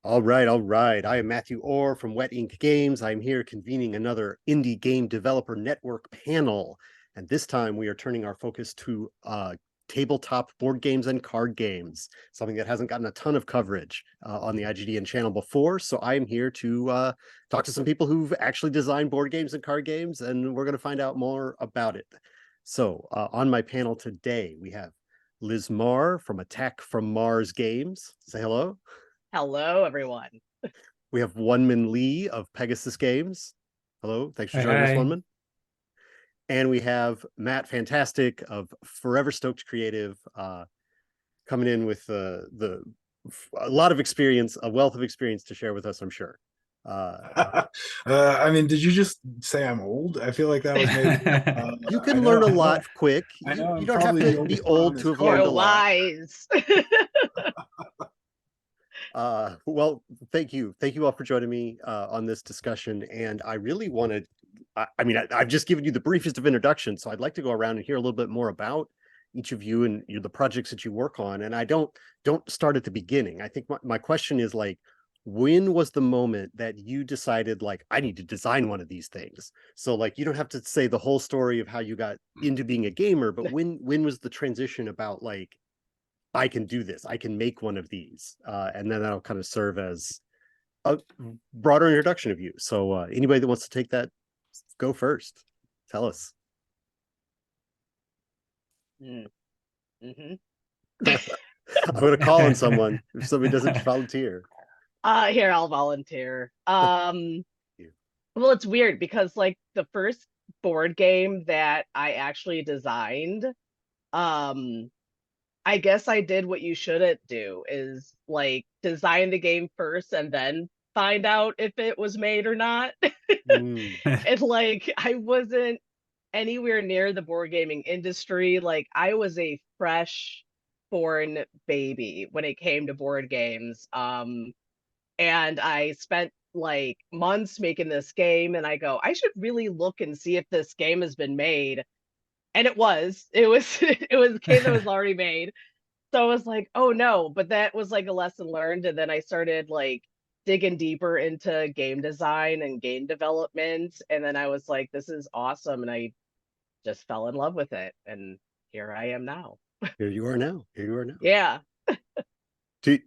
All right, all right. I am Matthew Orr from Wet Ink Games. I'm here convening another Indie Game Developer Network panel. And this time we are turning our focus to tabletop board games and card games, something that hasn't gotten a ton of coverage on the IGDN channel before. So I am here to talk to some people who've actually designed board games and card games, and we're going to find out more about it. So on my panel today, we have Liz Marr from Attack from Mars Games. Say hello. Hello, everyone. We have Wonmin Lee of Pegasus Games. Hello, thanks for Hi, joining us, hi. Wonmin. And we have Matt Fantastic of Forever Stoked Creative, coming in with a lot of experience, a wealth of experience to share with us, I'm sure. I mean, did you just say I'm old? I feel like that was maybe. You I can learn know, a I know, lot quick. I know. You I'm don't have probably to the be oldest one on old this to have learned You're a call. lot. wise. Well, thank you all for joining me on this discussion. And I really wanted, I've just given you the briefest of introductions, so I'd like to go around and hear a little bit more about each of you and the projects that you work on. And I don't start at the beginning. I think my question is like, when was the moment that you decided like I need to design one of these things? So like you don't have to say the whole story of how you got into being a gamer, but when was the transition about like I can do this, I can make one of these, and then that'll kind of serve as a broader introduction of you. So anybody that wants to take that, go first. Tell us. Mm-hmm. I'm going to call on someone if somebody doesn't volunteer. Here, I'll volunteer. Well, it's weird because like the first board game that I actually designed, um, I guess I did what you shouldn't do is like design the game first and then find out if it was made or not. Mm. And like I wasn't anywhere near the board gaming industry. Like I was a fresh born baby when it came to board games. And I spent like months making this game and I go, I should really look and see if this game has been made. And it was it was a game that was already made. So I was like, oh no, but that was like a lesson learned. And then I started like digging deeper into game design and game development. And then I was like, this is awesome. And I just fell in love with it. And here I am now. Here you are now. Here you are now. Yeah. Do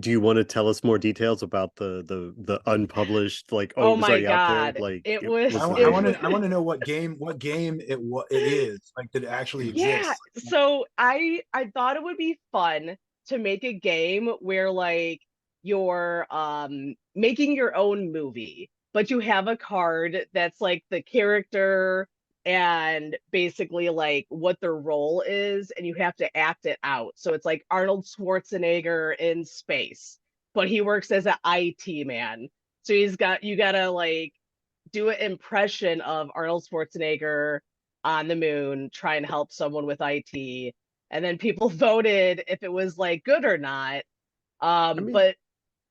do you want to tell us more details about the unpublished, like, oh, Oh it was my already out there, God. like It it was was I it want was to. I want to know what game it is. Like, did it actually yeah. exist? So I thought it would be fun to make a game where like you're making your own movie, but you have a card that's like the character and basically like what their role is, and you have to act it out. So it's like Arnold Schwarzenegger in space, but he works as an IT man. So you gotta like do an impression of Arnold Schwarzenegger on the moon, try and help someone with IT. And then people voted if it was like good or not. I mean, But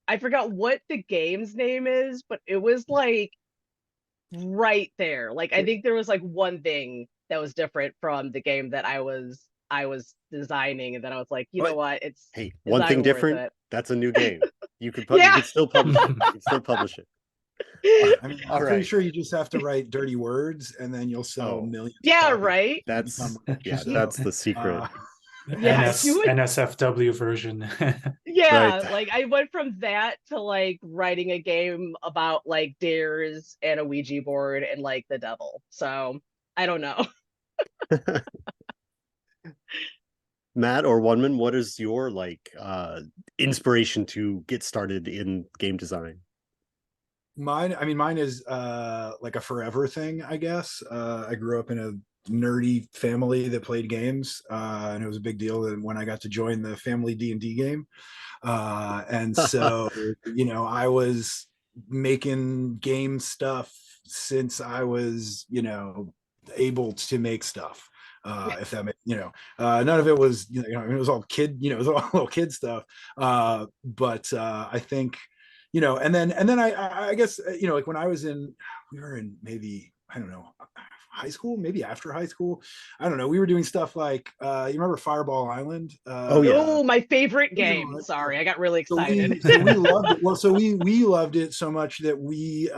I forgot what the game's name is, but it was like right there. Like I think there was like one thing that was different from the game that I was designing, and then I was like, you know but what, hey, it's one thing not worth different, it. that's a new game. You Yeah, could still publish it. You can still publish it. I mean, All I'm pretty right. sure you just have to write dirty words, and then you'll sell Oh, millions of yeah, copies. right. And become that's rich. yeah, So, that's the secret. uh, The Yeah, you would. NSFW version. Right. Yeah, like I went from that to like writing a game about like dares and a Ouija board and like the devil. So I don't know. Matt or Oneman, what is your like inspiration to get started in game design? mine is like a forever thing, I guess. I grew up in a nerdy family that played games, and it was a big deal when I got to join the family D&D game. And so, I was making game stuff since I was, able to make stuff. If that makes, none of it was, it was all kid, it was all little kid stuff. But I think, and then I guess, like when I was we were in maybe, I don't know, high school, maybe after high school. I don't know. We were doing stuff like you remember Fireball Island? Oh, yeah. Oh, my favorite game. Sorry, I got really So excited. we loved it. Well, so we loved it so much that we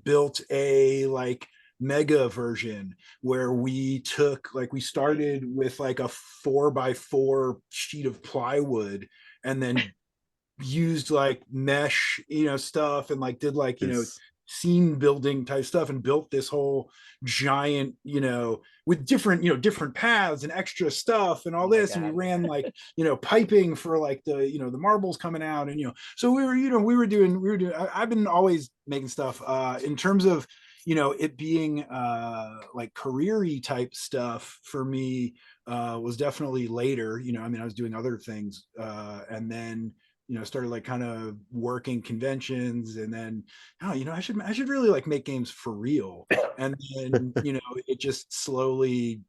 built a like mega version where we took like we started with like a 4x4 sheet of plywood and then used like mesh, stuff, and like did like, This, scene building type stuff, and built this whole giant, with different, different paths and extra stuff and all Oh my this. And we God. ran like, piping for like the, the marbles coming out. And, so we were doing, I've been always making stuff in terms of, it being like career-y type stuff for me was definitely later. I mean, I was doing other things and then started like kind of working conventions, and then I should really like make games for real. And then it just slowly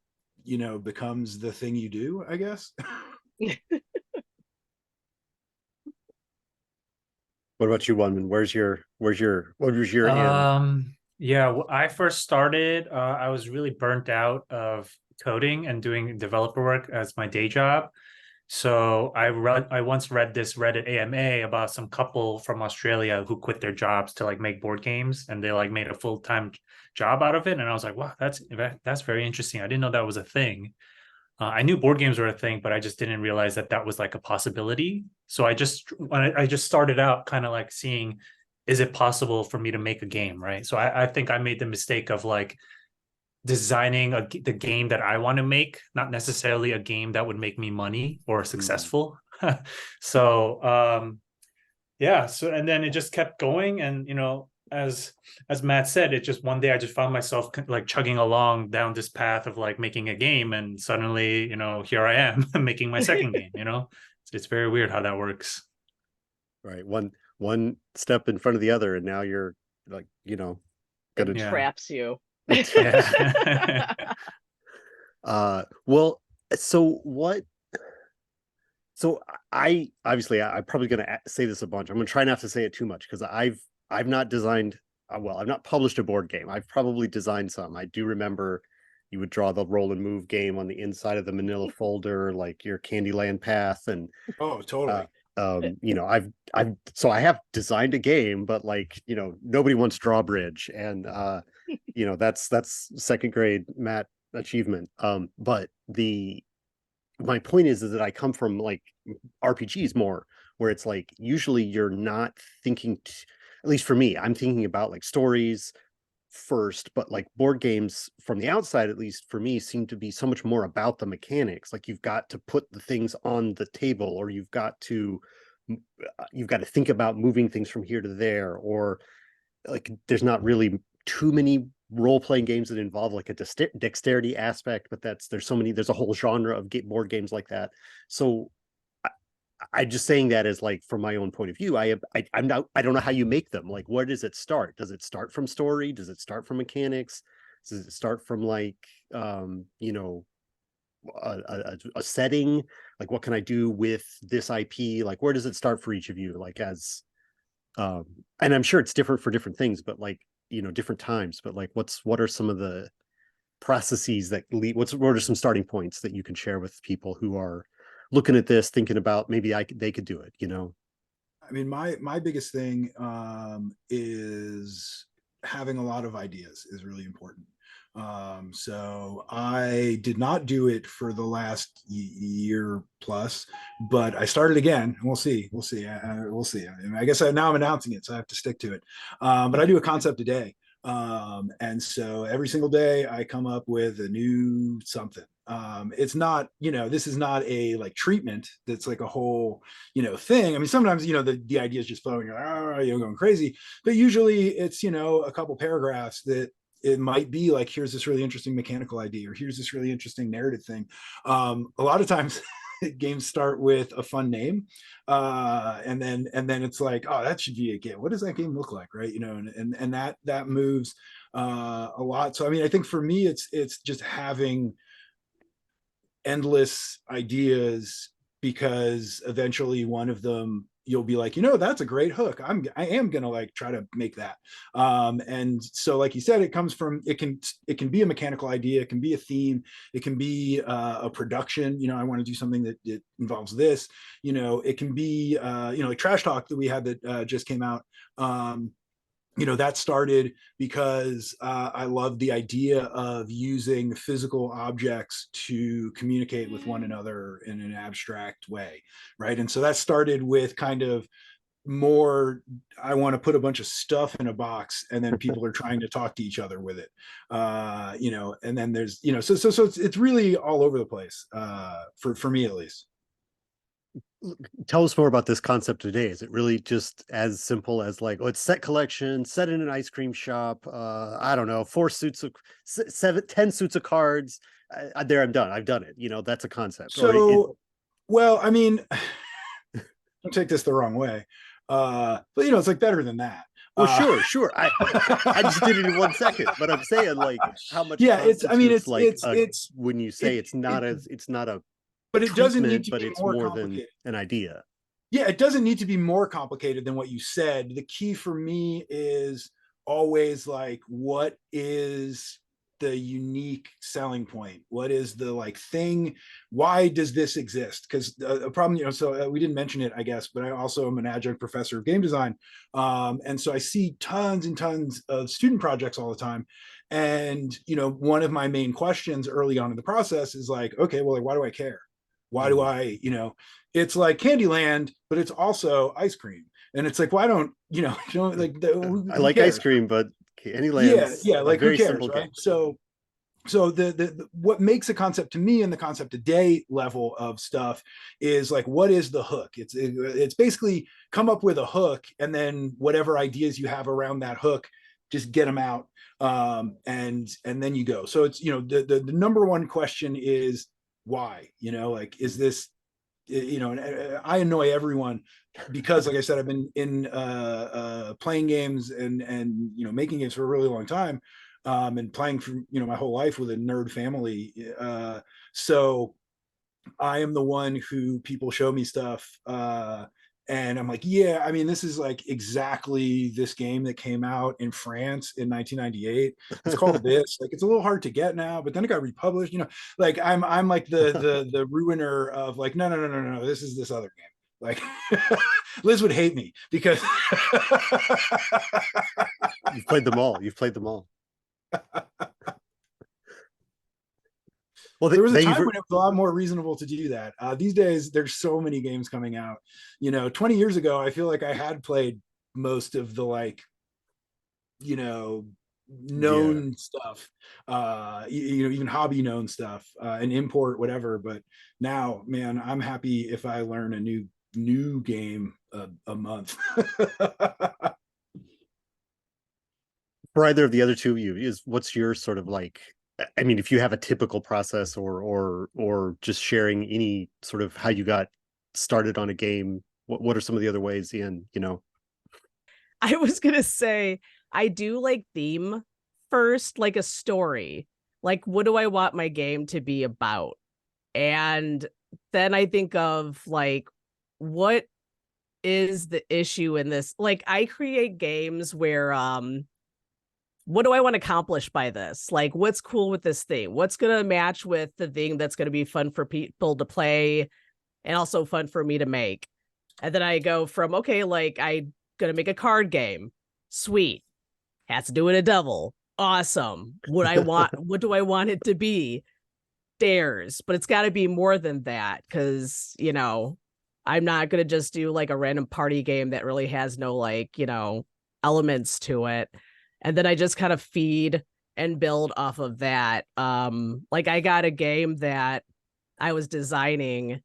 becomes the thing you do, I guess. what about you, Wonman? What was your end? Yeah, I first started, I was really burnt out of coding and doing developer work as my day job. So I once read this Reddit AMA about some couple from Australia who quit their jobs to like make board games, and they like made a full-time job out of it. And I was like, wow, that's very interesting. I didn't know that was a thing. I knew board games were a thing, but I just didn't realize that that was like a possibility. So I just started out kind of like seeing, is it possible for me to make a game, right? So I think I made the mistake of like designing the game that I want to make, not necessarily a game that would make me money or successful. So yeah, so and then it just kept going, and as Matt said, it just one day I just found myself like chugging along down this path of like making a game, and suddenly here I am making my second game. It's very weird how that works. Right, one step in front of the other, and now you're like gonna It traps you. Yeah. well, so what so I obviously I'm probably gonna say this a bunch. I'm gonna try not to say it too much, because I've not designed well, I've not published a board game. I've probably designed some. I do remember you would draw the roll and move game on the inside of the manila folder, like your Candyland path. And Oh, totally. I have designed a game, but like nobody wants drawbridge, and that's second grade Matt achievement. But my point is that I come from like RPGs more, where it's like usually you're not thinking at least for me, I'm thinking about like stories first, but like board games from the outside, at least for me, seem to be so much more about the mechanics. Like you've got to put the things on the table, or you've got to think about moving things from here to there, or like there's not really too many role-playing games that involve like a dexterity aspect, but there's a whole genre of board games like that. So I'm just saying that as like from my own point of view. I don't know how you make them. Like, where does it start? Does it start from story? Does it start from mechanics? Does it start from like a setting? Like, what can I do with this IP? Like, where does it start for each of you? Like, as and I'm sure it's different for different things, but like different times. But like, what are some of the processes that lead? What are some starting points that you can share with people who are looking at this, thinking about maybe they could do it? I mean, my biggest thing is having a lot of ideas is really important. So I did not do it for the last year plus, but I started again. We'll see. We'll see. We'll see. I mean, I guess now I'm announcing it, so I have to stick to it. But I do a concept a day. And so every single day I come up with a new something. It's not, this is not a like treatment that's like a whole, thing. I mean, sometimes, the idea is just flowing, going crazy, but usually it's, a couple paragraphs that it might be like, here's this really interesting mechanical idea, or here's this really interesting narrative thing. A lot of times games start with a fun name, and then it's like, oh, that should be a game. What does that game look like, right? And that moves a lot. So I mean, I think for me, it's just having endless ideas, because eventually one of them you'll be like, that's a great hook. I am gonna like try to make that. And so, like you said, it comes from, it can be a mechanical idea, it can be a theme, it can be a production. I want to do something that it involves this. It can be like Trash Talk that we had that just came out. That started because I love the idea of using physical objects to communicate with one another in an abstract way, right? And so that started with kind of more, I want to put a bunch of stuff in a box and then people are trying to talk to each other with it. And then there's, so it's really all over the place, for me at least. Tell us more about this concept today. Is it really just as simple as like, it's set collection, set in an ice cream shop, I don't know, 10 suits of cards, there, I'm done, I've done it, that's a concept. So well, I mean, don't take this the wrong way, but it's like better than that. Well, sure. I just did it in 1 second, but I'm saying like how much. Yeah, it's when you say it's not a. But it doesn't need to but be it's more more complicated. than an idea. Yeah, it doesn't need to be more complicated than what you said. The key for me is always like, what is the unique selling point? What is the like thing? Why does this exist? Because a problem, so we didn't mention it, I guess, but I also am an adjunct professor of game design. And so I see tons and tons of student projects all the time. And, one of my main questions early on in the process is like, okay, well, like, why do I care? Why do I, it's like Candyland, but it's also ice cream. And it's like, why don't, like, I like ice cream, but Candyland. Yeah, like very who cares, simple right? game. So the what makes a concept to me in the concept today level of stuff is like, what is the hook? It's basically come up with a hook, and then whatever ideas you have around that hook, just get them out, and then you go. So it's the number one question is why, like, is this, and I annoy everyone because, like I said, I've been in playing games and making games for a really long time, and playing for my whole life with a nerd family, so I am the one who people show me stuff, and I'm like, yeah, I mean, this is like exactly this game that came out in France in 1998. It's called this. Like, it's a little hard to get now, but then it got republished. Like I'm like the ruiner of like, no. This is this other game. Like, Liz would hate me because You've played them all. Well, there was a time when it was a lot more reasonable to do that. These days, there's so many games coming out. 20 years ago, I feel like I had played most of the like, known stuff, even hobby known stuff, and import whatever. But now, man, I'm happy if I learn a new game a month. For either of the other two of you, what's your sort of like, I mean, if you have a typical process or just sharing any sort of how you got started on a game, what are some of the other ways, Ian, I was gonna say, I do like theme first, like a story. Like, what do I want my game to be about? And then I think of like, what is the issue in this? Like, I create games where what do I want to accomplish by this? Like, what's cool with this thing? What's going to match with the thing that's going to be fun for people to play and also fun for me to make? And then I go from, okay, like, I'm going to make a card game. Sweet. Has to do with a devil. Awesome. What do I want it to be? Dares. But it's got to be more than that, because, I'm not going to just do like a random party game that really has no like, elements to it. And then I just kind of feed and build off of that. Like, I got a game that I was designing,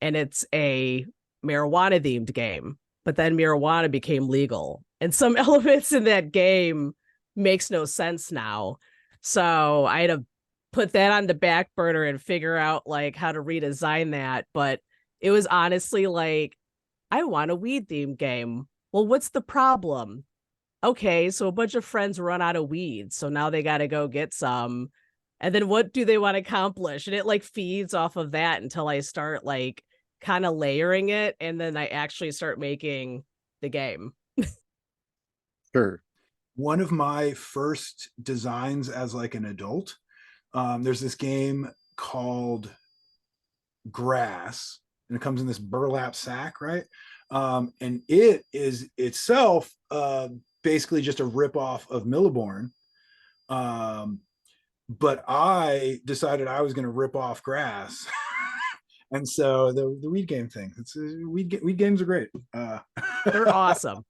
and it's a marijuana themed game, but then marijuana became legal, and some elements in that game makes no sense now. So I had to put that on the back burner and figure out like how to redesign that. But it was honestly like, I want a weed themed game. Well, what's the problem? Okay, so a bunch of friends run out of weed, so now they got to go get some. And then what do they want to accomplish? And it like feeds off of that until I start like kind of layering it, and then I actually start making the game. Sure. One of my first designs as like an adult, there's this game called Grass, and it comes in this burlap sack, right? And it is itself basically just a ripoff of Milliborn. But I decided I was going to rip off Grass. And so the weed game thing, weed games are great. They're awesome.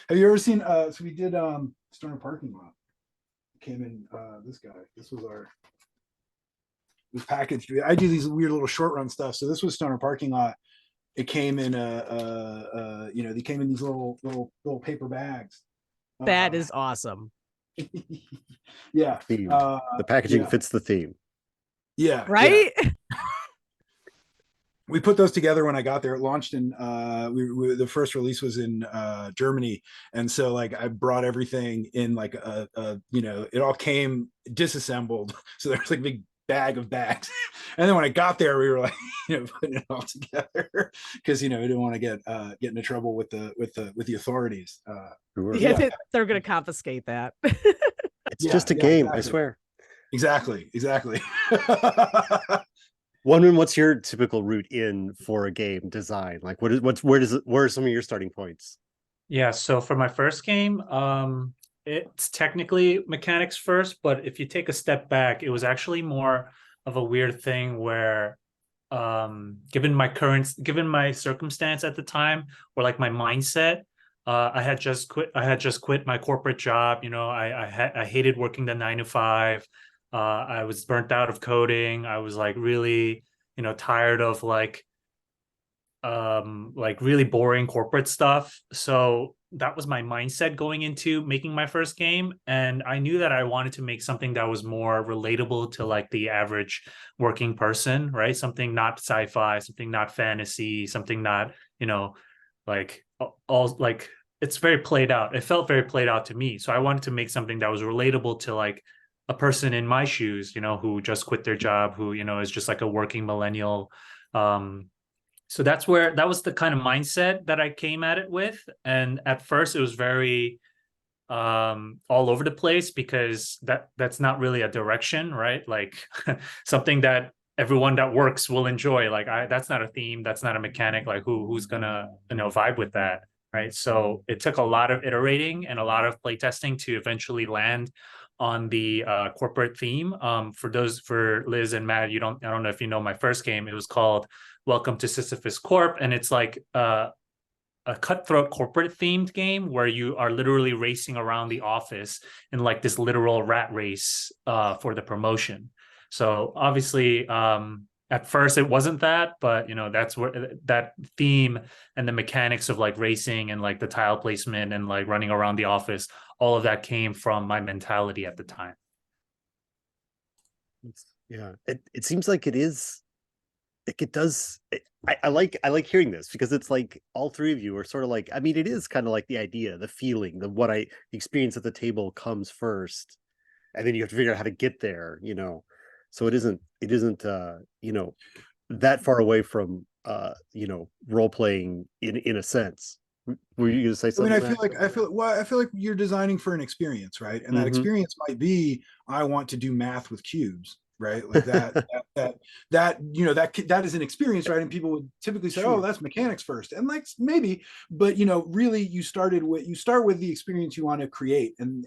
Have you ever seen, so we did Stoner Parking Lot. Came in, this guy, this was packaged. I do these weird little short run stuff. So this was Stoner Parking Lot. It came in they came in these little paper bags. That is awesome. Yeah. Theme. The packaging fits the theme. Yeah. Right? Yeah. We put those together when I got there. It launched in the first release was in Germany, and so like I brought everything in like it all came disassembled, so there's like a big bag of bags. And then when I got there, we were like putting it all together because we didn't want to get into trouble with the authorities. Sure. Yeah, they're gonna confiscate that. It's just a game, exactly. I swear. Exactly. Wondering what's your typical route in for a game design? Like where are some of your starting points? Yeah, so for my first game, it's technically mechanics first, but if you take a step back, it was actually more of a weird thing where given my circumstance at the time, or like my mindset, I had just quit my corporate job. I hated working the 9 to 5. I was burnt out of coding. I was like really, tired of like really boring corporate stuff. So that was my mindset going into making my first game. And I knew that I wanted to make something that was more relatable to like the average working person, right? Something not sci-fi, something not fantasy, something not, like all like it's very played out. It felt very played out to me. So I wanted to make something that was relatable to like a person in my shoes, who just quit their job, who, is just like a working millennial. So that was the kind of mindset that I came at it with. And at first it was very all over the place because that's not really a direction, right? Like something that everyone that works will enjoy. Like that's not a theme, that's not a mechanic. Like who's gonna vibe with that, right? So it took a lot of iterating and a lot of playtesting to eventually land on the corporate theme. For Liz and Matt, I don't know if you know my first game. It was called Welcome to Sisyphus Corp, and it's like a cutthroat corporate themed game where you are literally racing around the office in like this literal rat race for the promotion. So obviously, at first it wasn't that, but that's where that theme and the mechanics of like racing and like the tile placement and like running around the office, all of that came from my mentality at the time. Yeah, it seems like it is. It does. I like hearing this because it's like all three of you are sort of like, I mean, it is kind of like the idea, the feeling, the experience at the table comes first, and then you have to figure out how to get there, So it isn't that far away from role playing in a sense. Were you gonna say something? I feel like you're designing for an experience, right? And that experience might be, I want to do math with cubes, right? Like that is an experience, right? And people would typically say, oh, that's mechanics first, and like maybe, but really you start with the experience you want to create, and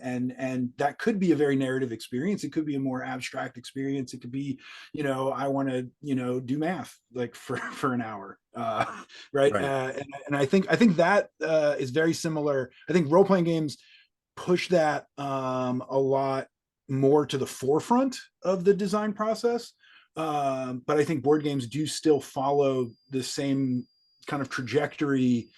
that could be a very narrative experience. It could be a more abstract experience. It could be, I want to do math like for an hour, right? And I think that is very similar. I think role-playing games push that a lot more to the forefront of the design process, but I think board games do still follow the same kind of trajectory,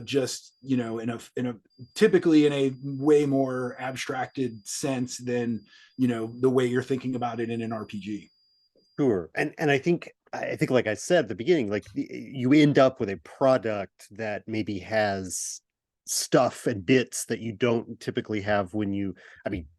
just in a typically in a way more abstracted sense than the way you're thinking about it in an RPG. Sure, and I think like I said at the beginning, like you end up with a product that maybe has stuff and bits that you don't typically have when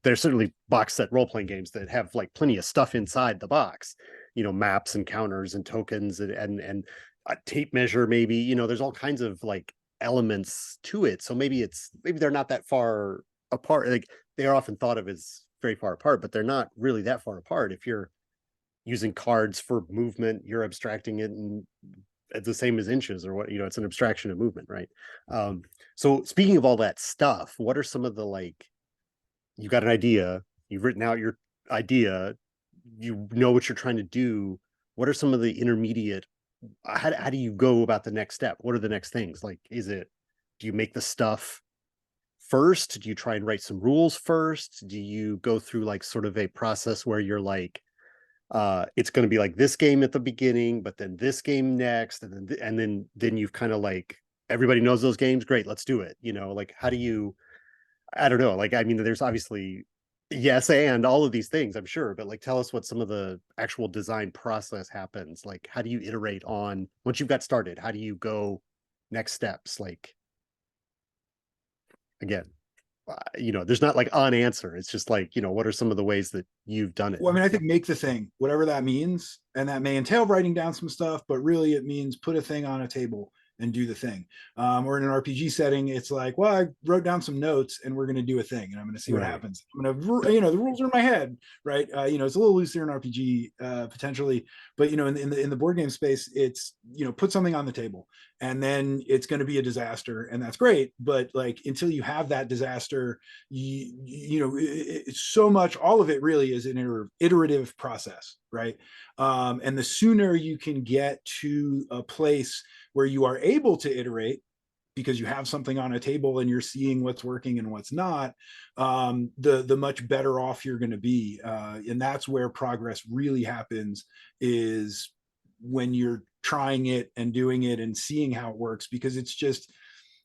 there's certainly box set role-playing games that have like plenty of stuff inside the box, maps and counters and tokens and a tape measure, maybe, you know, there's all kinds of like elements to it. So maybe they're not that far apart. Like they are often thought of as very far apart, but they're not really that far apart. If you're using cards for movement, you're abstracting it and it's the same as inches or what, you know, it's an abstraction of movement, right? So speaking of all that stuff, what are some of the like, you got an idea, you've written out your idea, you know what you're trying to do. What are some of the intermediate, how do you go about the next step? What are the next things? Like, do you make the stuff first? Do you try and write some rules first? Do you go through like sort of a process where you're like, it's going to be like this game at the beginning, but then this game next, and then you've kind of like, everybody knows those games, great, let's do it, you know? Like, how do you, I don't know, like, I mean, there's obviously yes and all of these things, I'm sure, but like, tell us what some of the actual design process happens. Like, how do you iterate on, once you've got started, how do you go next steps? Like, again, you know, there's not like an answer. It's just like, you know, what are some of the ways that you've done it? Well, I mean, I think make the thing, whatever that means. And that may entail writing down some stuff, but really it means put a thing on a table and do the thing. Or in an RPG setting, it's like, well, I wrote down some notes and we're going to do a thing and I'm going to see what Right. happens. I'm going to, you know, the rules are in my head, right? You know, it's a little looser in RPG potentially, but you know, in the board game space, it's, you know, put something on the table and then it's going to be a disaster and that's great. But like, until you have that disaster, you know, it's so much, all of it really is an iterative process, right? And the sooner you can get to a place where you are able to iterate because you have something on a table and you're seeing what's working and what's not, the much better off you're going to be. And that's where progress really happens, is when you're trying it and doing it and seeing how it works. Because it's just,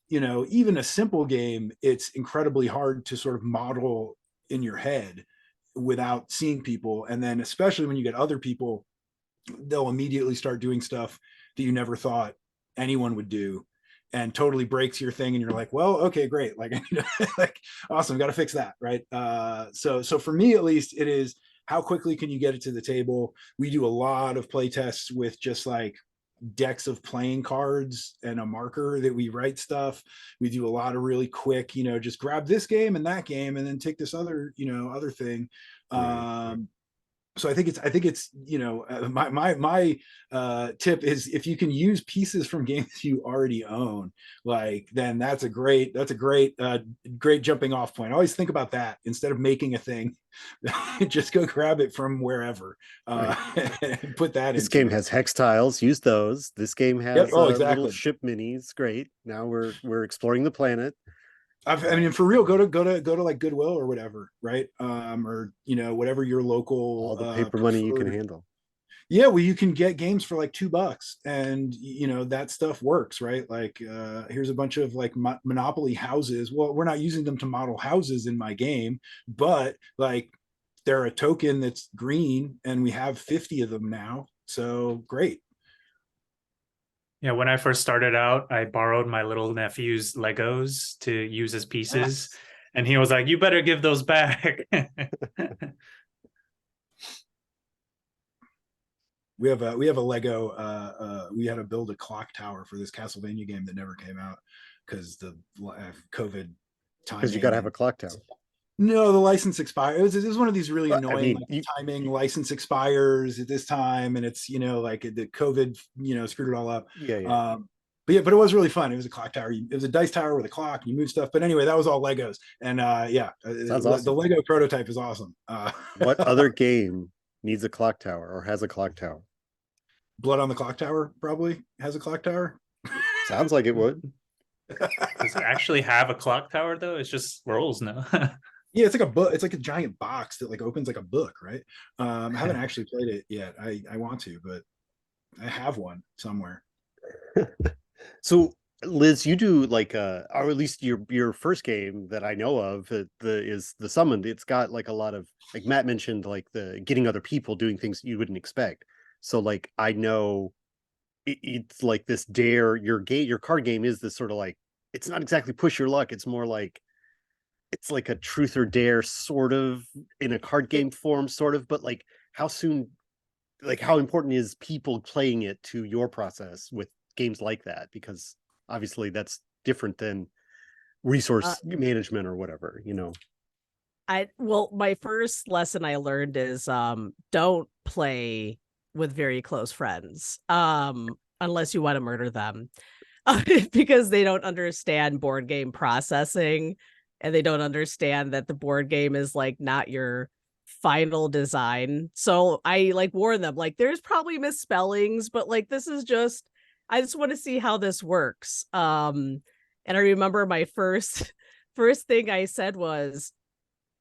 you know, even a simple game, it's incredibly hard to sort of model in your head without seeing people. And then especially when you get other people, they'll immediately start doing stuff that you never thought anyone would do and totally breaks your thing. And you're like, well, okay, great. Like, like awesome. Got to fix that. Right. So for me, at least, it is, how quickly can you get it to the table? We do a lot of play tests with just like decks of playing cards and a marker that we write stuff. We do a lot of really quick, you know, just grab this game and that game and then take this other, you know, other thing. Right. So I think it's, you know, my tip is, if you can use pieces from games you already own, like, then that's a great great jumping off point. I always think about that instead of making a thing. Just go grab it from wherever, Right. and put that This into game it. has hex tiles, use those. This game Yep. has Oh, little exactly. ship minis, great. Now we're exploring the planet. I mean, for real, go to like Goodwill or whatever, right? Or, you know, whatever your local All the paper money you can preferred. handle. Yeah, well, you can get games for like $2 and you know that stuff works, right? Like here's a bunch of like Monopoly houses. Well, we're not using them to model houses in my game, but like they're a token that's green and we have 50 of them now, so great. Yeah, when I first started out, I borrowed my little nephew's Legos to use as pieces. Yes. And he was like, you better give those back. We have a Lego. We had to build a clock tower for this Castlevania game that never came out because the COVID timing. Because you got to have a clock tower. No, the license expired. It was one of these really annoying, I mean, timing. License expires at this time, and it's, you know, like the COVID, you know, screwed it all up. yeah. But it was really fun. It was a clock tower. It was a dice tower with a clock. You move stuff. But anyway, that was all Legos. And Sounds awesome. The Lego prototype is awesome. What other game needs a clock tower or has a clock tower? Blood on the Clock Tower probably has a clock tower. Sounds like it would. Does it actually have a clock tower though? It's just rolls now. Yeah, it's like a book. It's like a giant box that like opens like a book, right? I haven't actually played it yet. I want to, but I have one somewhere. So Liz, you do like or at least your first game that I know of is the Summoned. It's got like a lot of, like Matt mentioned, like the getting other people doing things you wouldn't expect. So like I know it's like this dare, your card game is this sort of like, it's not exactly push your luck, it's more like it's like a truth or dare sort of in a card game form, sort of, but like how soon, like how important is people playing it to your process with games like that? Because obviously that's different than resource management or whatever, you know. Well, my first lesson I learned is don't play with very close friends unless you want to murder them. Because they don't understand board game processing, and they don't understand that the board game is like not your final design. So I like warn them, like, there's probably misspellings, but like this is just, I just want to see how this works. And I remember my first thing I said was,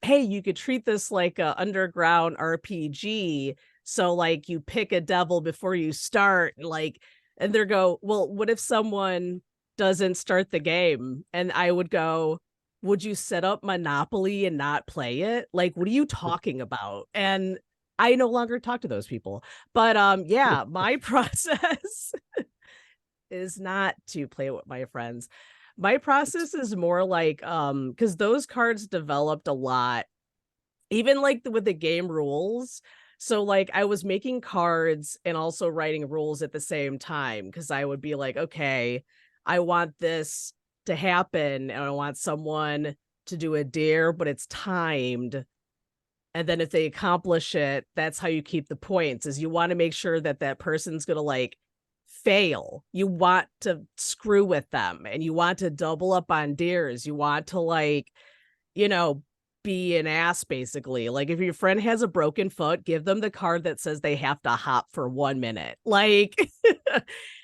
hey, you could treat this like a underground RPG. So like you pick a devil before you start, like, and they go, well, what if someone doesn't start the game? And I would go, would you set up Monopoly and not play it? Like, what are you talking about? And I no longer talk to those people. But yeah, my process is not to play with my friends. My process is more like because those cards developed a lot, even like with the game rules. So like I was making cards and also writing rules at the same time, because I would be like, okay, I want this to happen and I want someone to do a dare, but it's timed. And then if they accomplish it, that's how you keep the points, is you want to make sure that that person's going to like fail. You want to screw with them and you want to double up on dares. You want to like, you know, be an ass basically. Like if your friend has a broken foot, give them the card that says they have to hop for 1 minute. Like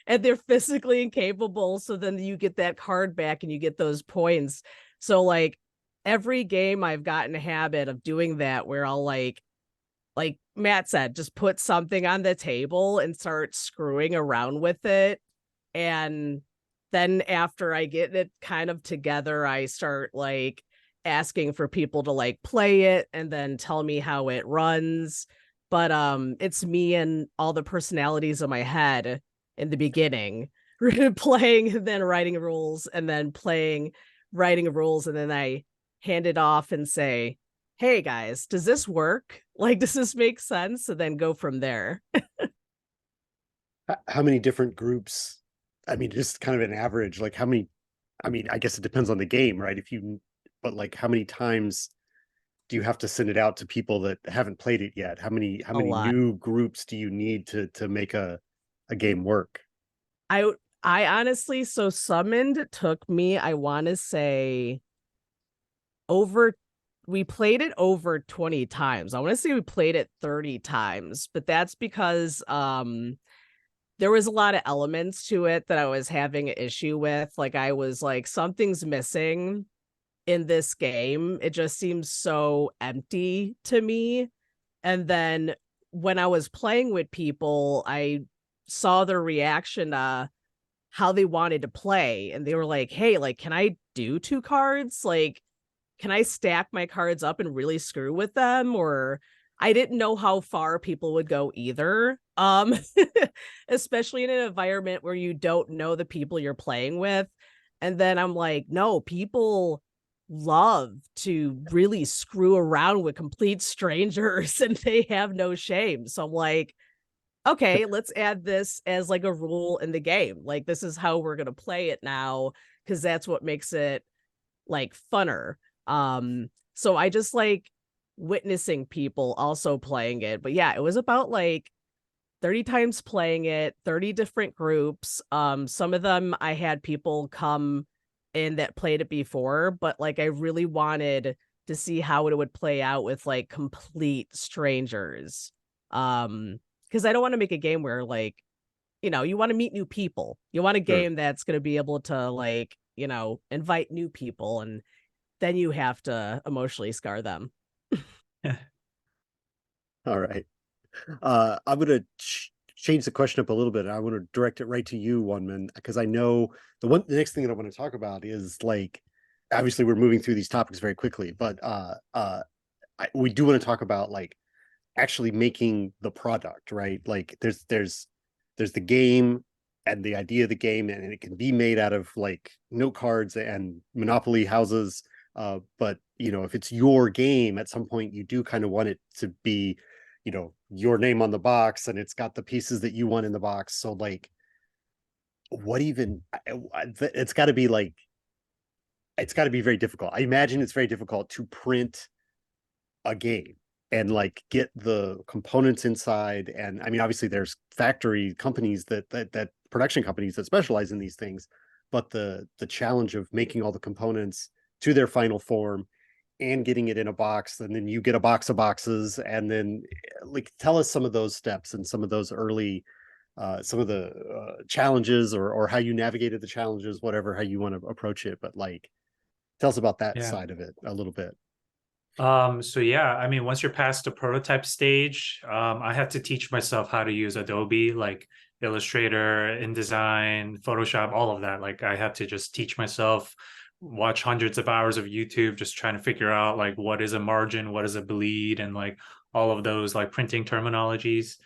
and they're physically incapable, so then you get that card back and you get those points. So like every game I've gotten a habit of doing that, where I'll like Matt said, just put something on the table and start screwing around with it. And then after I get it kind of together, I start like asking for people to like play it and then tell me how it runs. But it's me and all the personalities in my head in the beginning playing, then writing rules, and then playing, writing rules, and then I hand it off and say, hey guys, does this work? Like, does this make sense? So then go from there. How many different groups? I mean, just kind of an average, like how many, I mean, I guess it depends on the game, right? But like how many times do you have to send it out to people that haven't played it yet? How many lot. new groups do you need to make a game work? I honestly, so Summoned took me, I want to say we played it over 20 times. I want to say we played it 30 times, but that's because there was a lot of elements to it that I was having an issue with. Like I was like, something's missing in this game. It just seems so empty to me. And then when I was playing with people, I saw their reaction to how they wanted to play. And they were like, hey, like, can I do 2 cards? Like, can I stack my cards up and really screw with them? Or I didn't know how far people would go either. Especially in an environment where you don't know the people you're playing with. And then I'm like, no, people love to really screw around with complete strangers and they have no shame. So I'm like, okay, let's add this as like a rule in the game. Like, this is how we're going to play it now, because that's what makes it like funner. So I just like witnessing people also playing it. But yeah, it was about like 30 times playing it, 30 different groups. Some of them I had people come in that played it before, but like I really wanted to see how it would play out with like complete strangers. Because I don't want to make a game where like, you know, you want to meet new people. You want a game that's going to be able to like, you know, invite new people, and then you have to emotionally scar them. All right. I'm going to change the question up a little bit. I want to direct it right to you, One-Man, because I know the next thing that I want to talk about is like, obviously we're moving through these topics very quickly, but we do want to talk about like actually making the product, right? Like there's the game and the idea of the game, and it can be made out of like note cards and Monopoly houses. But you know, if it's your game, at some point you do kind of want it to be, you know, your name on the box and it's got the pieces that you want in the box. So like, what even, it's got to be like, it's got to be very difficult. I imagine it's very difficult to print a game and like get the components inside. And I mean, obviously there's factory companies that production companies that specialize in these things, but the challenge of making all the components to their final form and getting it in a box, and then you get a box of boxes, and then like tell us some of those steps and some of those early some of the challenges, or how you navigated the challenges, whatever, how you want to approach it. But like, tell us about that Yeah. side of it a little bit. So yeah, I mean, once you're past the prototype stage, I had to teach myself how to use Adobe, like Illustrator, InDesign, Photoshop, all of that. Like I had to just teach myself, watch hundreds of hours of YouTube, just trying to figure out like what is a margin, what is a bleed, and like all of those like printing terminologies.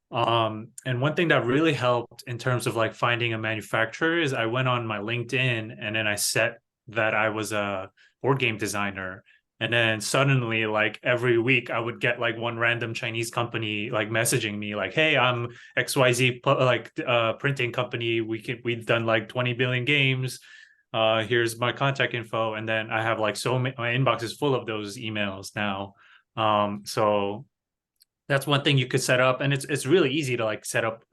And one thing that really helped in terms of like finding a manufacturer is I went on my LinkedIn and then I set that I was a board game designer. And then suddenly, like every week, I would get like one random Chinese company like messaging me like, "Hey, I'm XYZ printing company. We've done like 20 billion games. Here's my contact info." And then I have like my inbox is full of those emails now. So that's one thing you could set up, and it's really easy to like set up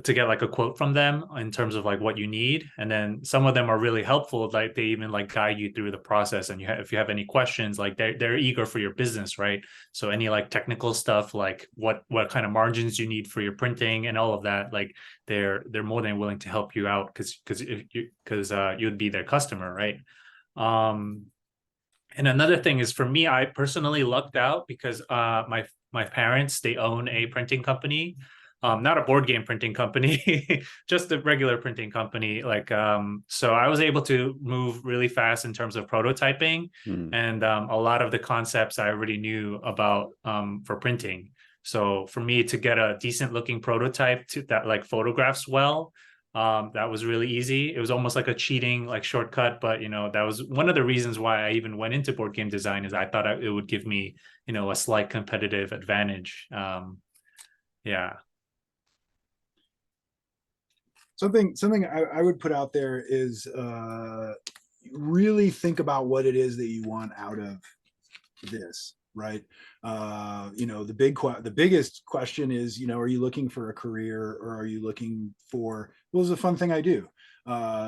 to get like a quote from them in terms of like what you need. And then some of them are really helpful, like they even like guide you through the process, and if you have any questions, like they're eager for your business, right? So any like technical stuff, like what kind of margins you need for your printing and all of that, like they're more than willing to help you out, because you'd be their customer, right? And another thing is, for me, I personally lucked out because my parents, they own a printing company, not a board game printing company, just a regular printing company. Like so I was able to move really fast in terms of prototyping, and a lot of the concepts I already knew about for printing. So for me to get a decent looking prototype that like photographs well, that was really easy. It was almost like a cheating like shortcut, but that was one of the reasons why I even went into board game design, is I thought it would give me a slight competitive advantage. Yeah. Something I would put out there is really think about what it is that you want out of this, right? The biggest question is, are you looking for a career, or are you looking for, well, it's a fun thing I do?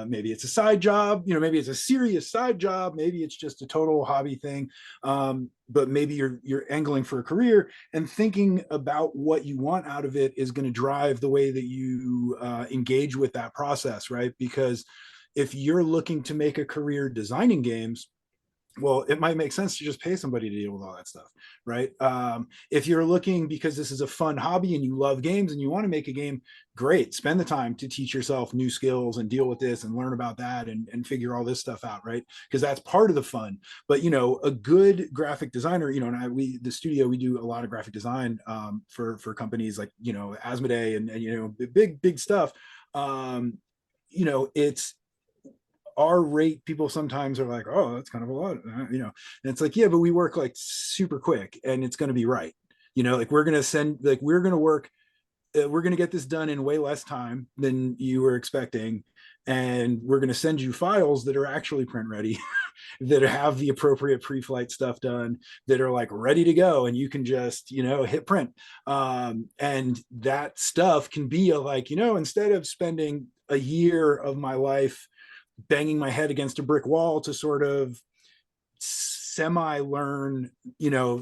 Maybe it's a side job, maybe it's a serious side job, maybe it's just a total hobby thing. But maybe you're angling for a career, and thinking about what you want out of it is going to drive the way that you engage with that process, right? Because if you're looking to make a career designing games, well, it might make sense to just pay somebody to deal with all that stuff, right? If you're looking because this is a fun hobby and you love games and you want to make a game, great. Spend the time to teach yourself new skills and deal with this and learn about that and figure all this stuff out, right? Because that's part of the fun. But a good graphic designer, and the studio, we do a lot of graphic design for companies like Asmodee and big stuff. It's our rate. People sometimes are like, "Oh, that's kind of a lot," and it's like, yeah, but we work like super quick, and it's going to be right. Like we're going to work, we're going to get this done in way less time than you were expecting, and we're going to send you files that are actually print ready, that have the appropriate pre-flight stuff done, that are like ready to go, and you can just hit print. And that stuff can be instead of spending a year of my life banging my head against a brick wall to sort of semi learn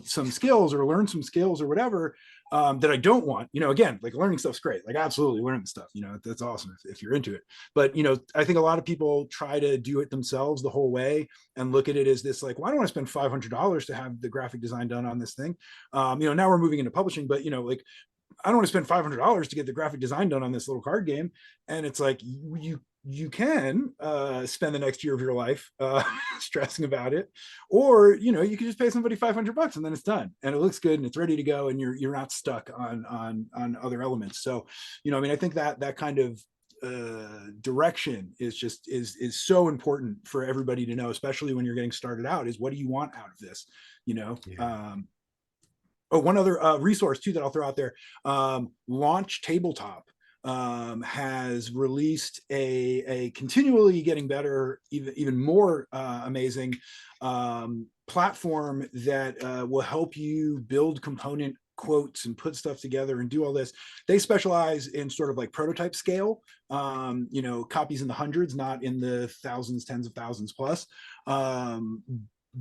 some skills, or learn some skills or whatever, that I don't want. Again, like learning stuff's great, like absolutely learning stuff, that's awesome if you're into it. But I think a lot of people try to do it themselves the whole way and look at it as this, like, well, I don't want to spend $500 to have the graphic design done on this thing. Now we're moving into publishing, but like, I don't want to spend $500 to get the graphic design done on this little card game. And it's like, you can spend the next year of your life stressing about it, or you can just pay somebody $500 and then it's done and it looks good and it's ready to go, and you're not stuck on other elements. So I think that kind of direction is so important for everybody to know, especially when you're getting started out, is what do you want out of this? Yeah. Oh, one other resource too that I'll throw out there. Launch Tabletop has released a continually getting better, even more amazing platform that will help you build component quotes and put stuff together and do all this. They specialize in sort of like prototype scale, you know, copies in the hundreds, not in the thousands, tens of thousands plus.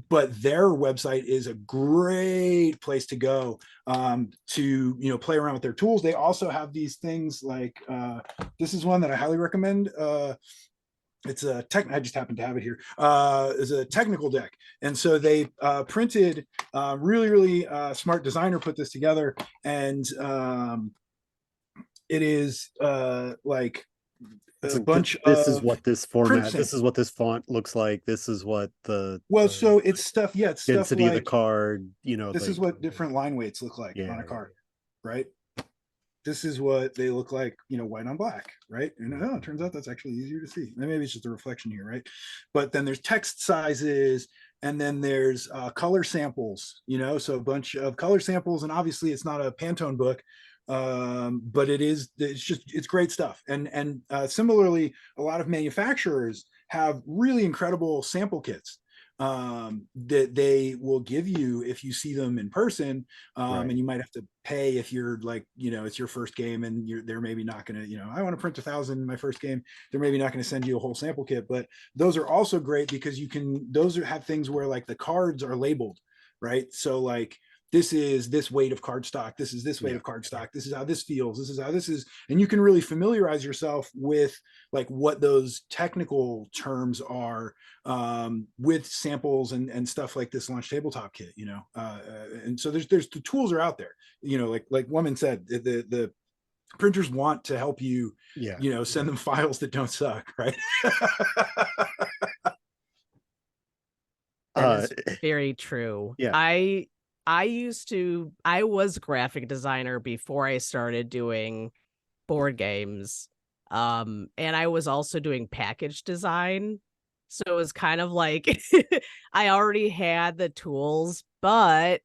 But their website is a great place to go to, you know, play around with their tools. They also have these things like this is one that I highly recommend. It's a I just happen to have it here. Is a technical deck, and so they printed. Really smart designer put this together, and it is like a bunch this of is what this format, this is what this font looks like, this is what the so it's stuff, yeah, it's stuff density like of the card, you know, this like, is what different line weights look like on a card, right? This is what they look like, you know, white on black, right? And oh, it turns out that's actually easier to see. Maybe it's just a reflection here, right? But then there's text sizes, and then there's color samples, you know, so a bunch of color samples, and obviously it's not a Pantone book, but it's great stuff. And similarly, a lot of manufacturers have really incredible sample kits that they will give you if you see them in person, and you might have to pay if you're like, you know, it's your first game and they're maybe not going to, you know, I want to print 1,000 in my first game. They're maybe not going to send you a whole sample kit, but those are also great because have things where like the cards are labeled, right? So like, this is this weight of cardstock. This is this weight of cardstock. This is how this feels. This is how this is. And you can really familiarize yourself with like what those technical terms are with samples and stuff like this Launch Tabletop kit, you know. And so there's the tools are out there, you know, like Woman said, the printers want to help you, you know, send them files that don't suck, right? That is very true. Yeah. I was graphic designer before I started doing board games. And I was also doing package design. So it was kind of like I already had the tools, but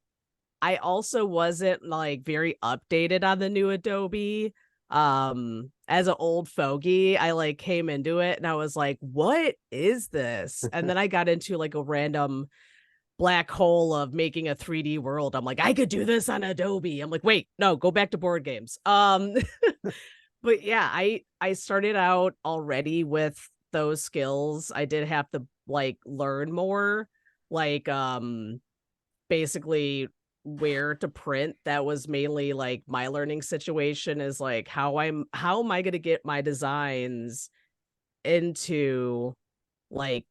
I also wasn't like very updated on the new Adobe. As an old fogey, I like came into it and I was like, what is this? And then I got into like a random black hole of making a 3D world. I'm like, I could do this on Adobe. I'm like, wait, no, go back to board games. But yeah, I started out already with those skills. I did have to like learn more, like basically where to print. That was mainly like my learning situation, is like how am I going to get my designs into like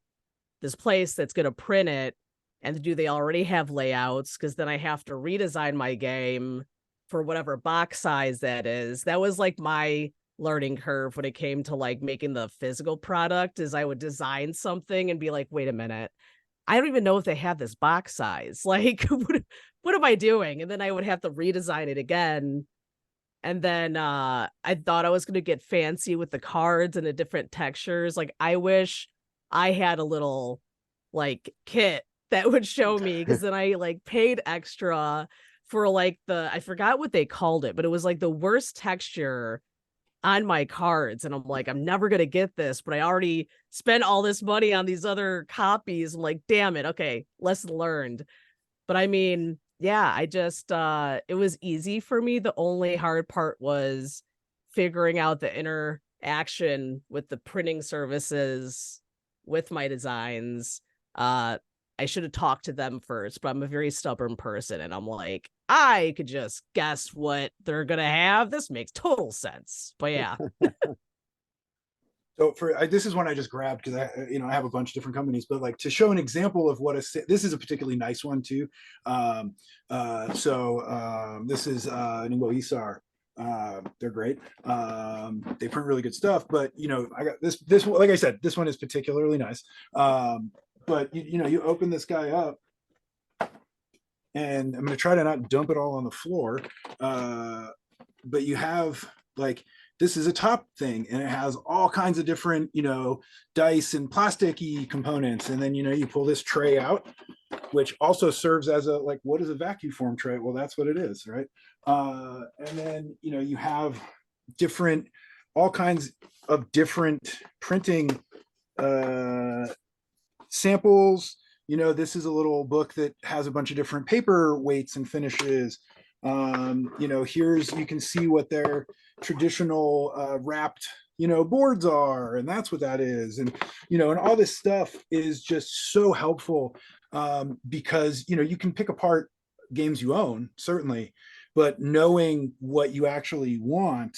this place that's going to print it, and do they already have layouts? Because then I have to redesign my game for whatever box size that is. That was like my learning curve when it came to like making the physical product, is I would design something and be like, wait a minute, I don't even know if they have this box size. Like, what am I doing? And then I would have to redesign it again. And then I thought I was going to get fancy with the cards and the different textures. Like, I wish I had a little like kit that would show me, because then I like paid extra for like I forgot what they called it, but it was like the worst texture on my cards. And I'm like, I'm never going to get this, but I already spent all this money on these other copies. I'm like, damn it. Okay. Lesson learned. But I mean, yeah, I just, it was easy for me. The only hard part was figuring out the interaction with the printing services with my designs. I should have talked to them first, but I'm a very stubborn person, and I'm like, I could just guess what they're gonna have. This makes total sense. But yeah. So this is one I just grabbed because I have a bunch of different companies, but like to show an example of what this is a particularly nice one too. This is Nimbo Isar. They're great. They print really good stuff, but you know, I got this like I said, this one is particularly nice. But you open this guy up, and I'm going to try to not dump it all on the floor. But you have like, this is a top thing, and it has all kinds of different, dice and plasticky components. And then, you pull this tray out, which also serves as a, like, what is a vacuum form tray? Well, that's what it is, right? And then, you know, you have all kinds of different printing samples. You know, this is a little book that has a bunch of different paper weights and finishes. You know, you can see what their traditional wrapped, you know, boards are, and that's what that is. And, you know, and all this stuff is just so helpful, because, you know, you can pick apart games you own, certainly, but knowing what you actually want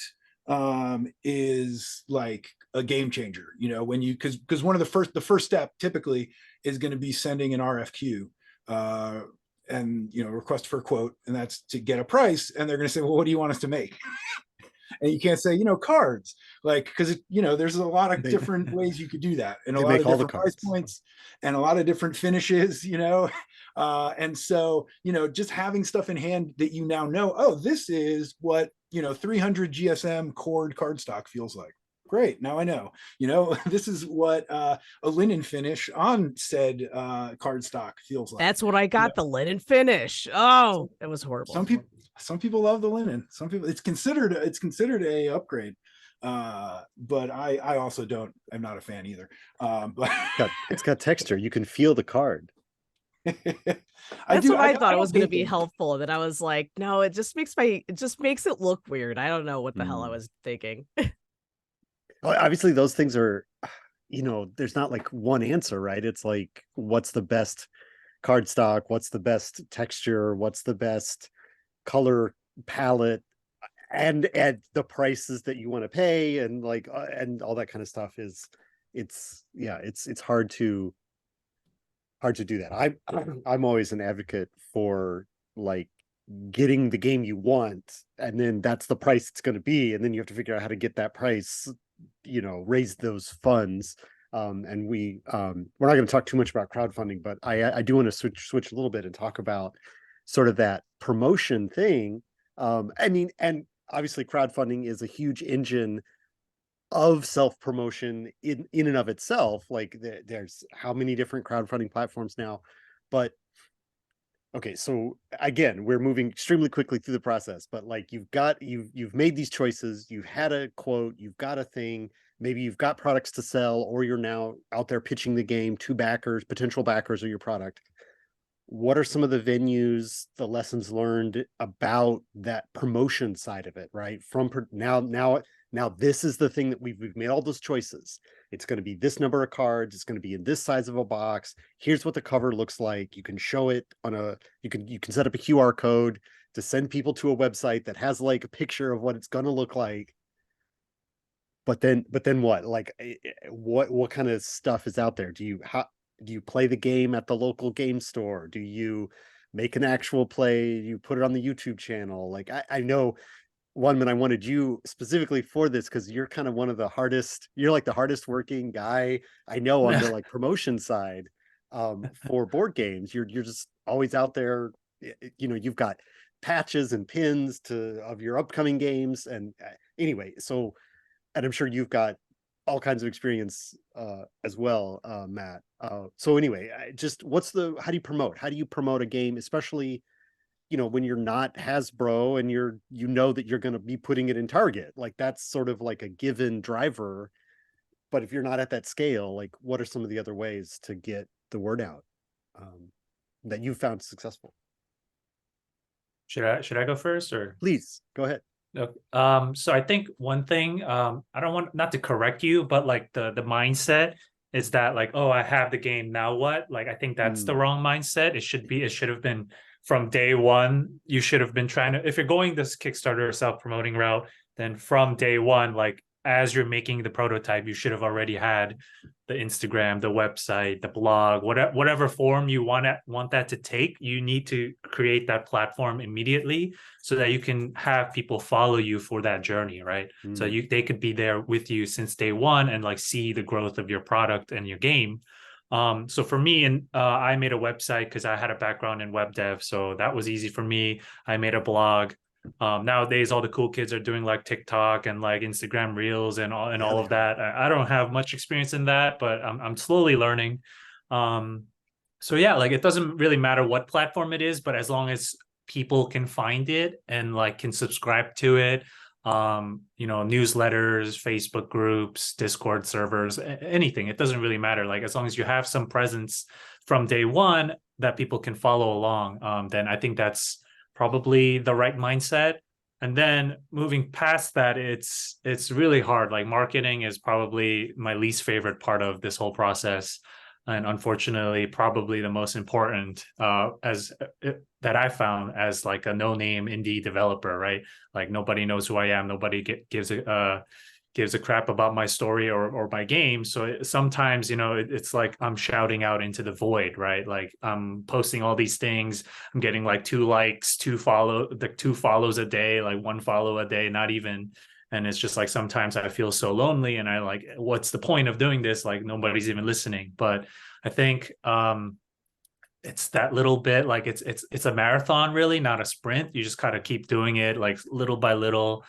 is like a game changer, you know, when you, because one of the first step typically is going to be sending an RFQ, and, you know, request for a quote, and that's to get a price. And they're going to say, well, what do you want us to make? And you can't say, you know, cards, like, because, you know, there's a lot of different ways you could do that, and a lot of different price points and a lot of different finishes, you know. And so, you know, just having stuff in hand that you now know, oh, this is what, you know, 300 GSM cord cardstock feels like. Great, now I know, you know, this is what a linen finish on said cardstock feels like. That's what I got, the linen finish. Oh, it was horrible. Some people love the linen. Some people, it's considered a upgrade. But I also I'm not a fan either. But it's got texture. You can feel the card. That's what I thought it was going to be helpful. And then I was like, no, it just makes it look weird. I don't know what the hell I was thinking. Well, obviously those things are, you know, there's not like one answer, right? It's like, what's the best cardstock? What's the best texture? What's the best color palette? And the prices that you want to pay, and like, and all that kind of stuff it's hard to do that. I'm always an advocate for like getting the game you want, and then that's the price it's going to be, and then you have to figure out how to get that price, you know, raise those funds. And we're not going to talk too much about crowdfunding, but I do want to switch a little bit and talk about sort of that promotion thing. I mean, and obviously crowdfunding is a huge engine of self-promotion in and of itself. Like there's how many different crowdfunding platforms now, but okay, so again, we're moving extremely quickly through the process, but like you've made these choices, you've had a quote, you've got a thing, maybe you've got products to sell, or you're now out there pitching the game to potential backers of your product. What are some of the venues, the lessons learned about that promotion side of it, right? From now this is the thing that we've made all those choices. It's going to be this number of cards. It's going to be in this size of a box. Here's what the cover looks like. You can show it on you can set up a QR code to send people to a website that has like a picture of what it's going to look like. But then what? Like, what kind of stuff is out there? Do you play the game at the local game store? Do you make an actual play? Do you put it on the YouTube channel? Like, I know, Wonman, I wanted you specifically for this because you're kind of you're like the hardest working guy I know on the like promotion side for board games. You're just always out there. You know, you've got patches and pins of your upcoming games. And anyway, so, and I'm sure you've got all kinds of experience as well, Matt. So anyway, how do you promote a game, especially, you know, when you're not Hasbro and you know that you're going to be putting it in Target? Like that's sort of like a given driver. But if you're not at that scale, like what are some of the other ways to get the word out that you found successful? Should I go first, or please go ahead? Okay. So I think one thing, I don't want not to correct you, but like the mindset is that like, oh, I have the game, now what? Like, I think that's the wrong mindset. It should have been from day one. You should have been trying to, if you're going this Kickstarter or self-promoting route, then from day one, like as you're making the prototype, you should have already had the Instagram, the website, the blog, whatever form you want that to take. You need to create that platform immediately so that you can have people follow you for that journey, right? So they could be there with you since day one and like see the growth of your product and your game. So for me, I made a website because I had a background in web dev, so that was easy for me. I made a blog. Nowadays, all the cool kids are doing like TikTok and like Instagram Reels and all of that. I don't have much experience in that, but I'm slowly learning. So yeah, like it doesn't really matter what platform it is, but as long as people can find it and like can subscribe to it, you know, newsletters, Facebook groups, Discord servers, anything, it doesn't really matter. Like as long as you have some presence from day one that people can follow along, then I think that's probably the right mindset. And then moving past that, it's really hard. Like marketing is probably my least favorite part of this whole process, and unfortunately probably the most important, as that I found as like a no-name indie developer, right? Like nobody knows who I am, nobody gives a crap about my story or my game. So sometimes, you know, it's like I'm shouting out into the void, right? Like I'm posting all these things, I'm getting like 2 likes, 2 follows a day, like 1 follow a day, not even. And it's just like sometimes I feel so lonely, and I like, what's the point of doing this? Like nobody's even listening. But I think it's that little bit, like it's a marathon, really, not a sprint. You just gotta keep doing it, like little by little,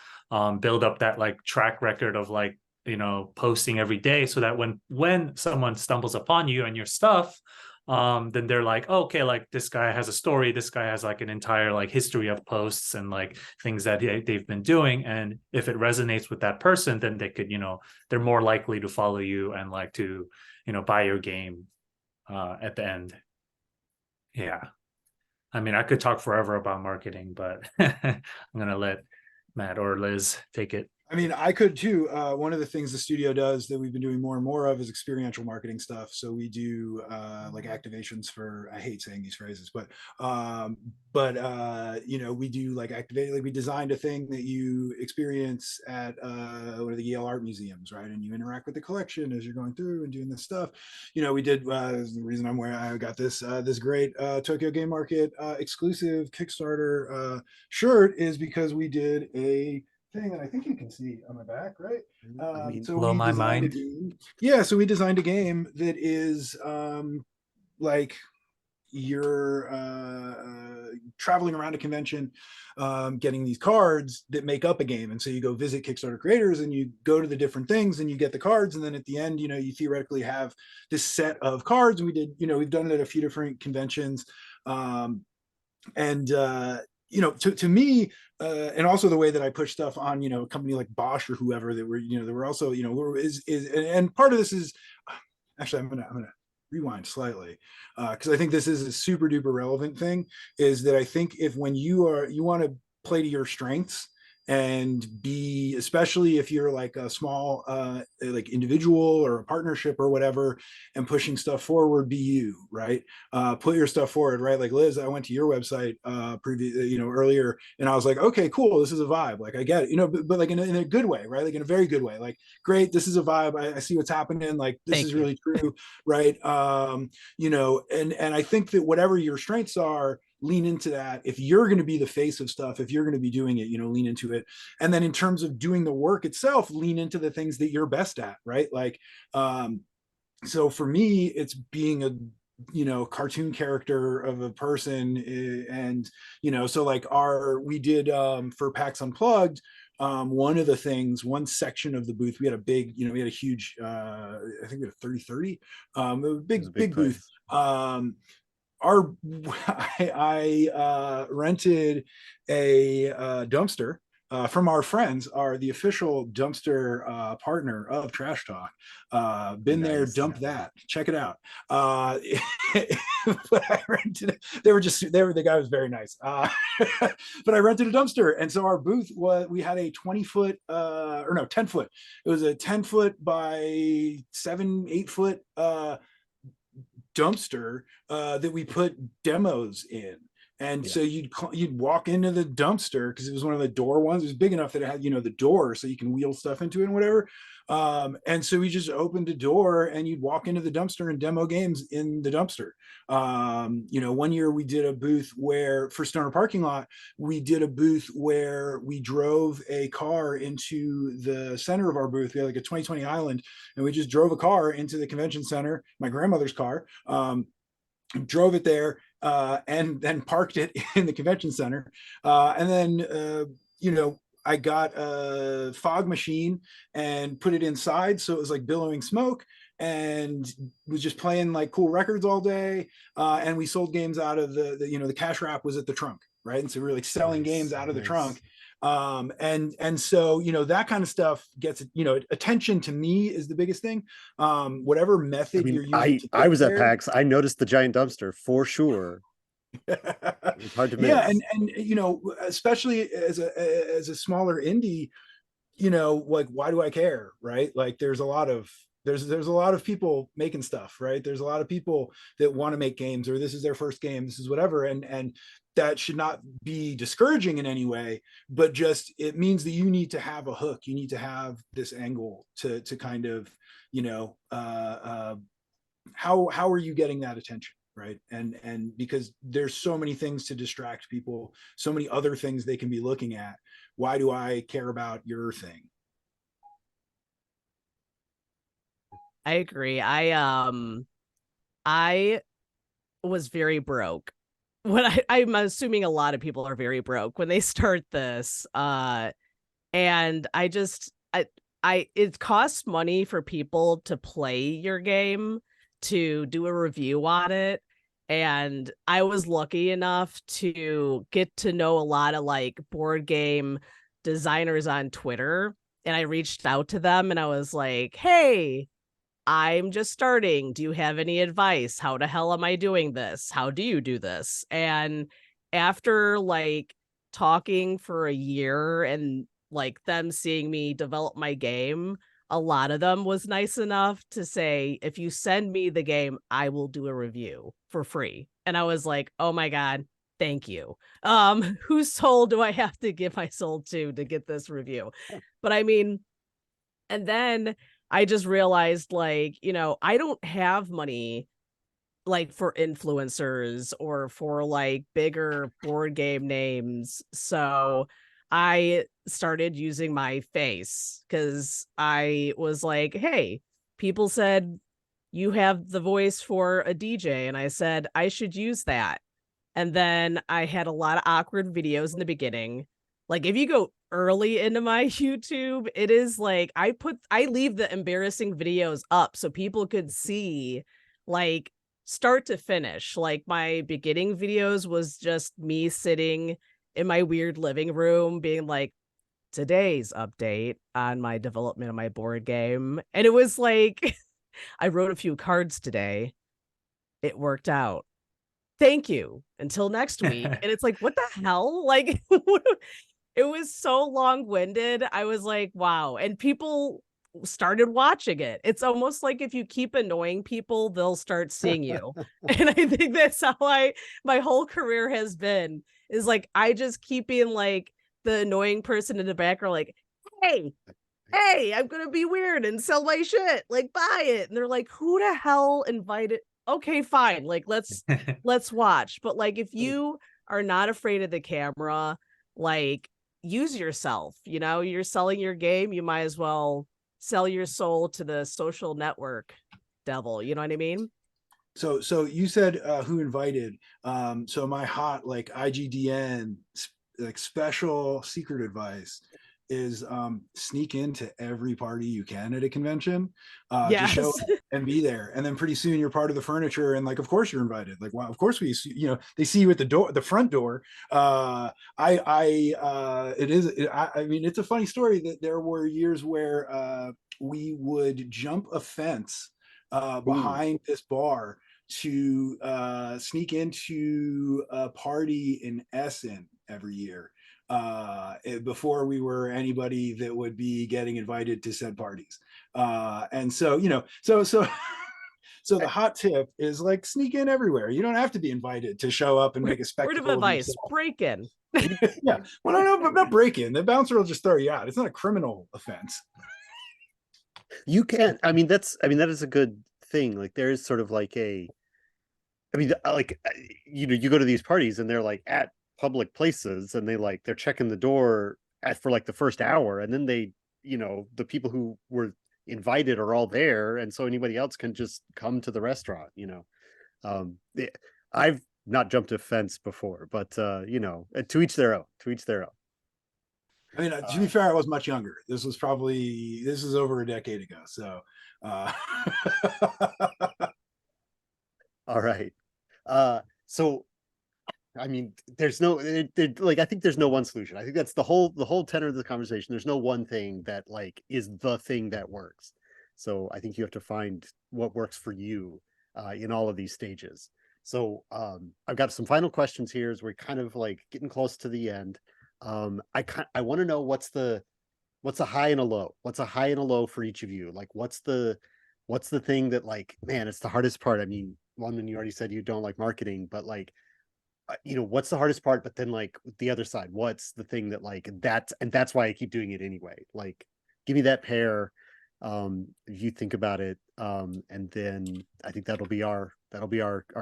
build up that like track record of like, you know, posting every day, so that when someone stumbles upon you and your stuff, then they're like, oh, okay, like this guy has a story, this guy has like an entire like history of posts and like things that they've been doing, and if it resonates with that person, then they could, you know, they're more likely to follow you and like to, you know, buy your game at the end. Yeah. I mean, I could talk forever about marketing, but I'm gonna let Matt or Liz take it. I mean, I could too. One of the things the studio does that we've been doing more and more of is experiential marketing stuff. So we do like activations for, I hate saying these phrases, but you know, we do like activate, like we designed a thing that you experience at one of the Yale art museums, right? And you interact with the collection as you're going through and doing this stuff. You know, we did the reason I'm wearing, I got this this great Tokyo Game Market exclusive Kickstarter shirt is because we did a thing that I think you can see on my back, right? I mean, So blow we my designed a mind. game. Yeah, so we designed a game that is like you're traveling around a convention, getting these cards that make up a game. And so you go visit Kickstarter creators and you go to the different things and you get the cards. And then at the end, you know, you theoretically have this set of cards. And we did, you know, we've done it at a few different conventions. You know, to me, and also the way that I push stuff on, you know, a company like Bosch or whoever that were, you know, there were also, you know, and part of this is, actually, I'm gonna rewind slightly, because I think this is a super duper relevant thing, is that I think if when you want to play to your strengths and be, especially if you're like a small like individual or a partnership or whatever, and pushing stuff forward, be you, right? Put your stuff forward, right? Like Liz, I went to your website you know, earlier, and I was like, okay, cool, this is a vibe, like I get it, you know, but like in a good way, right? Like in a very good way, like great, this is a vibe, I see what's happening, like this is really true, right? You know, and I think that whatever your strengths are, lean into that. If you're going to be the face of stuff, if you're going to be doing it, you know, lean into it. And then in terms of doing the work itself, lean into the things that you're best at, right? Like so for me, it's being a, you know, cartoon character of a person, and you know, so like we did for PAX Unplugged, one of the things, one section of the booth, we had a big, you know, we had a huge I think we had a 30-30, it was a big booth. I rented a dumpster from our friends, are the official dumpster partner of Trash Talk. Been there, dumped that. Check it out. But I rented. The guy was very nice. But I rented a dumpster, and so our booth we had a 20-foot or no 10-foot. It was a 10-foot by 7-8 foot dumpster that we put demos in. And so you'd walk into the dumpster, because it was one of the door ones. It was big enough that it had, you know, the door so you can wheel stuff into it and whatever. And so we just opened a door and you'd walk into the dumpster and demo games in the dumpster. You know, one year we did a booth where, for Stoner Parking Lot, we did a booth where we drove a car into the center of our booth. We had like a 2020 Island, and we just drove a car into the convention center, my grandmother's car, drove it there, and then parked it in the convention center. And then, you know, I got a fog machine and put it inside, so it was like billowing smoke, and was just playing like cool records all day. And we sold games out of the cash wrap was at the trunk, right? And so we were like selling games out of the trunk. And so that kind of stuff gets attention. To me is the biggest thing. Whatever method you're using. I was at PAX. I noticed the giant dumpster for sure. It's hard to miss. Yeah, and especially as a smaller indie, like, why do I care, right? Like there's a lot of people making stuff, right? There's a lot of people that want to make games, or this is their first game, this is whatever, and that should not be discouraging in any way, but just it means that you need to have a hook, you need to have this angle to kind of how are you getting that attention, right? And because there's so many things to distract people, so many other things they can be looking at. Why do I care about your thing? I agree. I was very broke when I'm assuming a lot of people are very broke when they start this. And it costs money for people to play your game, to do a review on it. And I was lucky enough to get to know a lot of like board game designers on Twitter. And I reached out to them and I was like, hey, I'm just starting. Do you have any advice? How the hell am I doing this? How do you do this? And after like talking for a year and like them seeing me develop my game, a lot of them was nice enough to say, if you send me the game, I will do a review for free. And I was like, oh my God, thank you. Whose soul do I have to give my soul to get this review? But I mean, and then I just realized, like, I don't have money like for influencers or for like bigger board game names. So I started using my face because I was like, hey, people said you have the voice for a DJ. And I said, I should use that. And then I had a lot of awkward videos in the beginning. Like if you go early into my YouTube, it is like I leave the embarrassing videos up so people could see like start to finish. Like my beginning videos was just me sitting in my weird living room being like, today's update on my development of my board game. And it was like, I wrote a few cards today. It worked out. Thank you. Until next week. And it's like, what the hell? Like, it was so long-winded. I was like, wow. And people started watching it. It's almost like if you keep annoying people, they'll start seeing you. And I think that's how my whole career has been, is like, I just keep being like the annoying person in the background, like, hey, I'm going to be weird and sell my shit. Like, buy it. And they're like, who the hell invited? Okay, fine. Like, let's watch. But like, if you are not afraid of the camera, like, use yourself, you're selling your game, you might as well sell your soul to the social network devil, you know what I mean? So you said who invited. So my hot like IGDN like special secret advice is sneak into every party you can at a convention. Yes. Just show up and be there, and then pretty soon you're part of the furniture, and like of course you're invited. Like, well, of course we they see you at the front door. I mean, it's a funny story that there were years where we would jump a fence behind this bar to sneak into a party in Essen every year, before we were anybody that would be getting invited to said parties. And so so the hot tip is like sneak in everywhere. You don't have to be invited to show up and make a spectacle. Word of advice: break in. Yeah, well, no, but not break in. The bouncer will just throw you out. It's not a criminal offense. You can't. I mean, that is a good thing. Like there is sort of like you go to these parties and they're like at public places and they're checking the door for like the first hour, and then the people who were invited are all there, and so anybody else can just come to the restaurant. I've not jumped a fence before, but to each their own. I mean, to be fair, I was much younger. This is over a decade ago. So, All right. So I mean, there's no like I think there's no one solution. I think that's the whole tenor of the conversation. There's no one thing that like is the thing that works. So I think you have to find what works for you in all of these stages. So I've got some final questions here as we're kind of like getting close to the end. I want to know what's a high and a low. What's a high and a low for each of you? Like what's the thing that like, man, it's the hardest part. I mean, London, you already said you don't like marketing, but like what's the hardest part, but then like the other side, what's the thing that like that's why I keep doing it anyway. Like give me that pair, if you think about it, and then I think that'll be our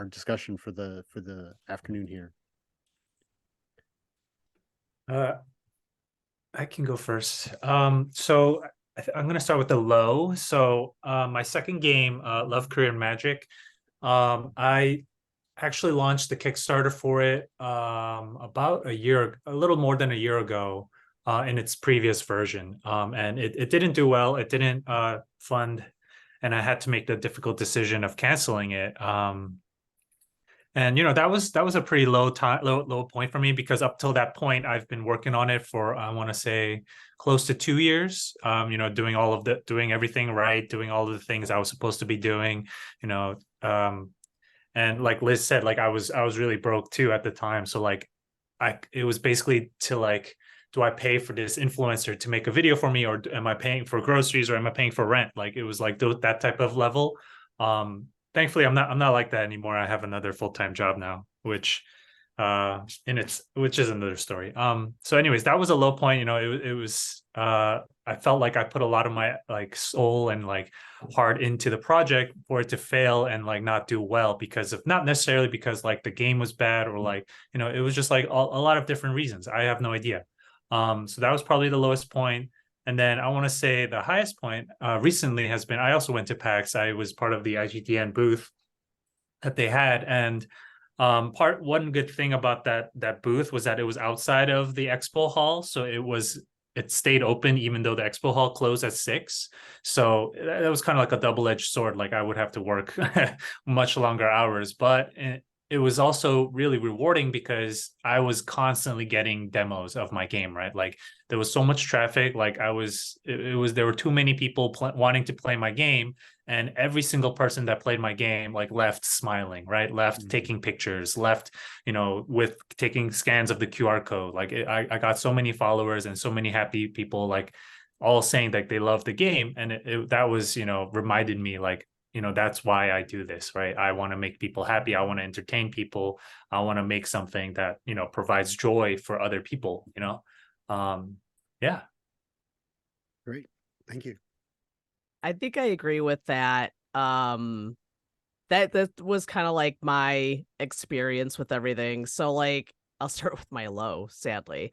discussion for the afternoon here. I can go first. So I'm going to start with the low. So my second game, Love, Career, and Magic, I actually launched the Kickstarter for it about a little more than a year ago in its previous version. And it didn't do well. It didn't fund, and I had to make the difficult decision of canceling it. And that was a pretty low point for me, because up till that point I've been working on it for I want to say close to 2 years. Doing everything right, doing all of the things I was supposed to be doing. And like Liz said, like I was really broke too at the time. So like it was basically to like, do I pay for this influencer to make a video for me, or am I paying for groceries, or am I paying for rent? Like it was like that type of level. Thankfully I'm not like that anymore. I have another full-time job now, which is another story. So anyways, that was a low point. It was I felt like I put a lot of my like soul and like heart into the project for it to fail and like not do well, because of not necessarily because like the game was bad, or like it was just like a lot of different reasons. I have no idea. So that was probably the lowest point. And then I want to say the highest point recently has been, I also went to PAX. I was part of the IGDN booth that they had, and one good thing about that booth was that it was outside of the expo hall, so it stayed open even though the expo hall closed at 6. So that was kind of like a double-edged sword. Like I would have to work much longer hours, but it was also really rewarding because I was constantly getting demos of my game, right? Like there was so much traffic. Like there were too many people wanting to play my game, and every single person that played my game like left smiling, right? Left taking pictures, left with taking scans of the QR code. Like I got so many followers and so many happy people, like all saying that they love the game. And that was reminded me like, that's why I do this, right? I want to make people happy. I want to entertain people. I want to make something that provides joy for other people. Yeah. Great, thank you. I think I agree with that. That was kind of like my experience with everything. So like I'll start with my low, sadly.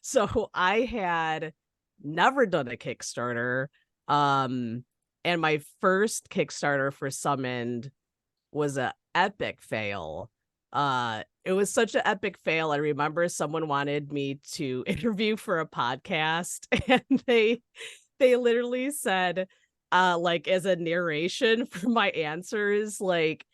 So I had never done a Kickstarter. And my first Kickstarter for Summoned was an epic fail. It was such an epic fail. I remember someone wanted me to interview for a podcast, and they literally said, like as a narration for my answers, like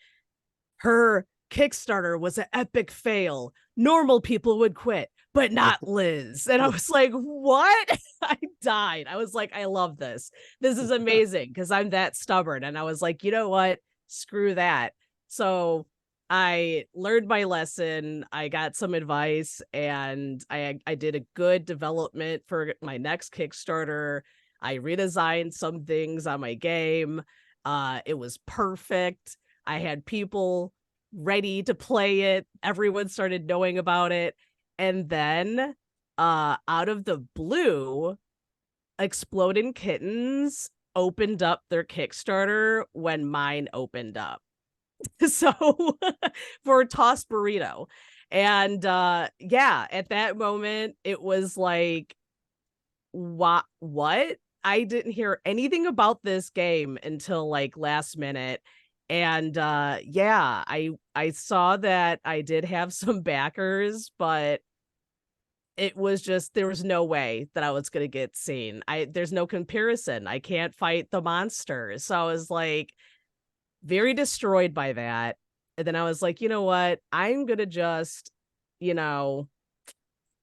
her Kickstarter was an epic fail. Normal people would quit, but not Liz. And I was like, what? I died. I was like, I love this. This is amazing, because I'm that stubborn. And I was like, you know what? Screw that. So I learned my lesson. I got some advice, and I did a good development for my next Kickstarter. I redesigned some things on my game. It was perfect. I had people ready to play it. Everyone started knowing about it. And then out of the blue, Exploding Kittens opened up their Kickstarter when mine opened up. So for Tossed Burrito. And yeah, at that moment, it was like, what? I didn't hear anything about this game until like last minute. And yeah, I saw that I did have some backers, but it was just, there was no way that I was going to get seen. There's no comparison. I can't fight the monsters. So I was like very destroyed by that. And then I was like, you know what? I'm going to just, you know,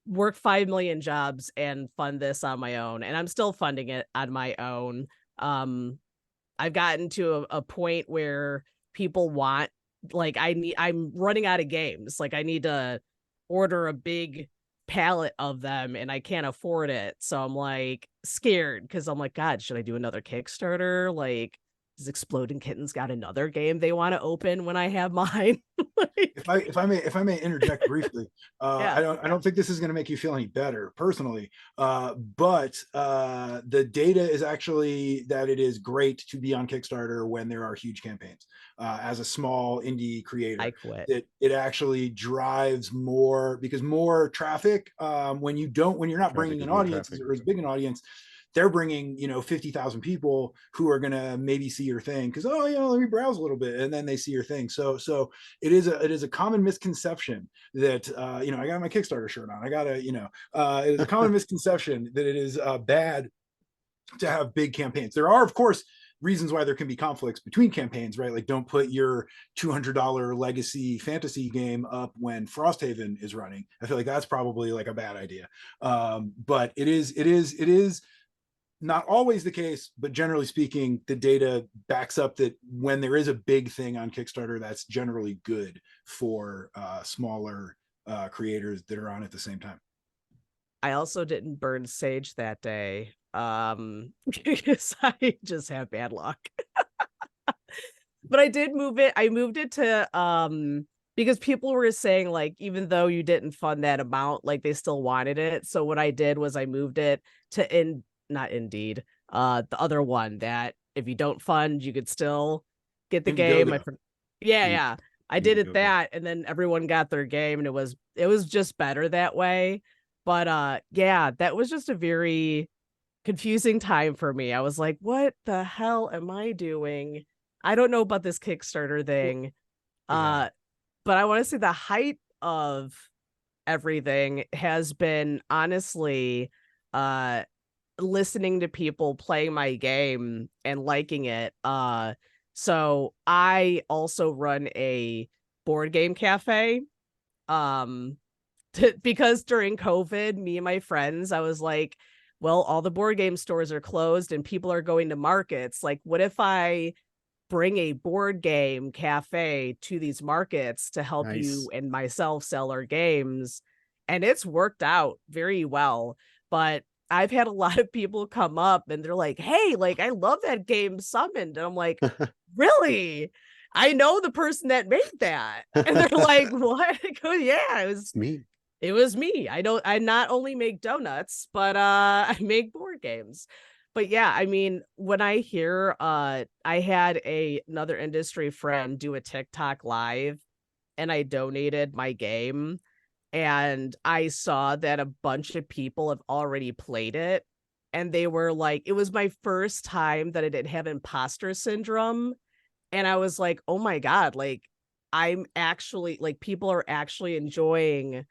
work 5 million jobs and fund this on my own. And I'm still funding it on my own. I've gotten to a point where people want, like, I'm running out of games. Like, I need to order a big pallet of them and I can't afford it. So I'm like scared because I'm like, God, should I do another Kickstarter? Like, has Exploding Kittens got another game they want to open when I have mine? Like, If I may interject briefly, Yeah. I don't think this is going to make you feel any better personally, but the data is actually that it is great to be on Kickstarter when there are huge campaigns. As a small indie creator, I quit. it actually drives more, because more traffic, when you're not bringing an audience or as big an audience, they're bringing, 50,000 people who are going to maybe see your thing because, oh, let me browse a little bit, and then they see your thing. So it is a common misconception that, I got my Kickstarter shirt on. I gotta, it is a common misconception that it is bad to have big campaigns. There are, of course, reasons why there can be conflicts between campaigns, right? Like, don't put your $200 legacy fantasy game up when Frosthaven is running. I feel like that's probably like a bad idea. But it is not always the case, but generally speaking, the data backs up that when there is a big thing on Kickstarter, that's generally good for smaller creators that are on at the same time. I also didn't burn sage that day because I just have bad luck. But I did move it. I moved it to because people were saying, like, even though you didn't fund that amount, like, they still wanted it. So what I did was I moved it to not Indeed, the other one that if you don't fund, you could still get the game. Yeah. I did it that, and then everyone got their game, and it was just better that way. But yeah, that was just a very confusing time for me. I was like, what the hell am I doing? I don't know about this Kickstarter thing. Yeah. But I want to say the height of everything has been, honestly, listening to people playing my game and liking it. So I also run a board game cafe. Because during COVID, me and my friends, I was like, well, all the board game stores are closed and people are going to markets. Like, what if I bring a board game cafe to these markets to help you and myself sell our games? And it's worked out very well. But I've had a lot of people come up and they're like, hey, like, I love that game Summoned. And I'm like, really? I know the person that made that. And they're like, what? I go, yeah, it was me. It was me. I not only make donuts, but I make board games. But yeah, I mean, when I hear I had another industry friend do a TikTok live and I donated my game and I saw that a bunch of people have already played it and they were like, it was my first time that I didn't have imposter syndrome. And I was like, oh my God, like, I'm actually, like, people are actually enjoying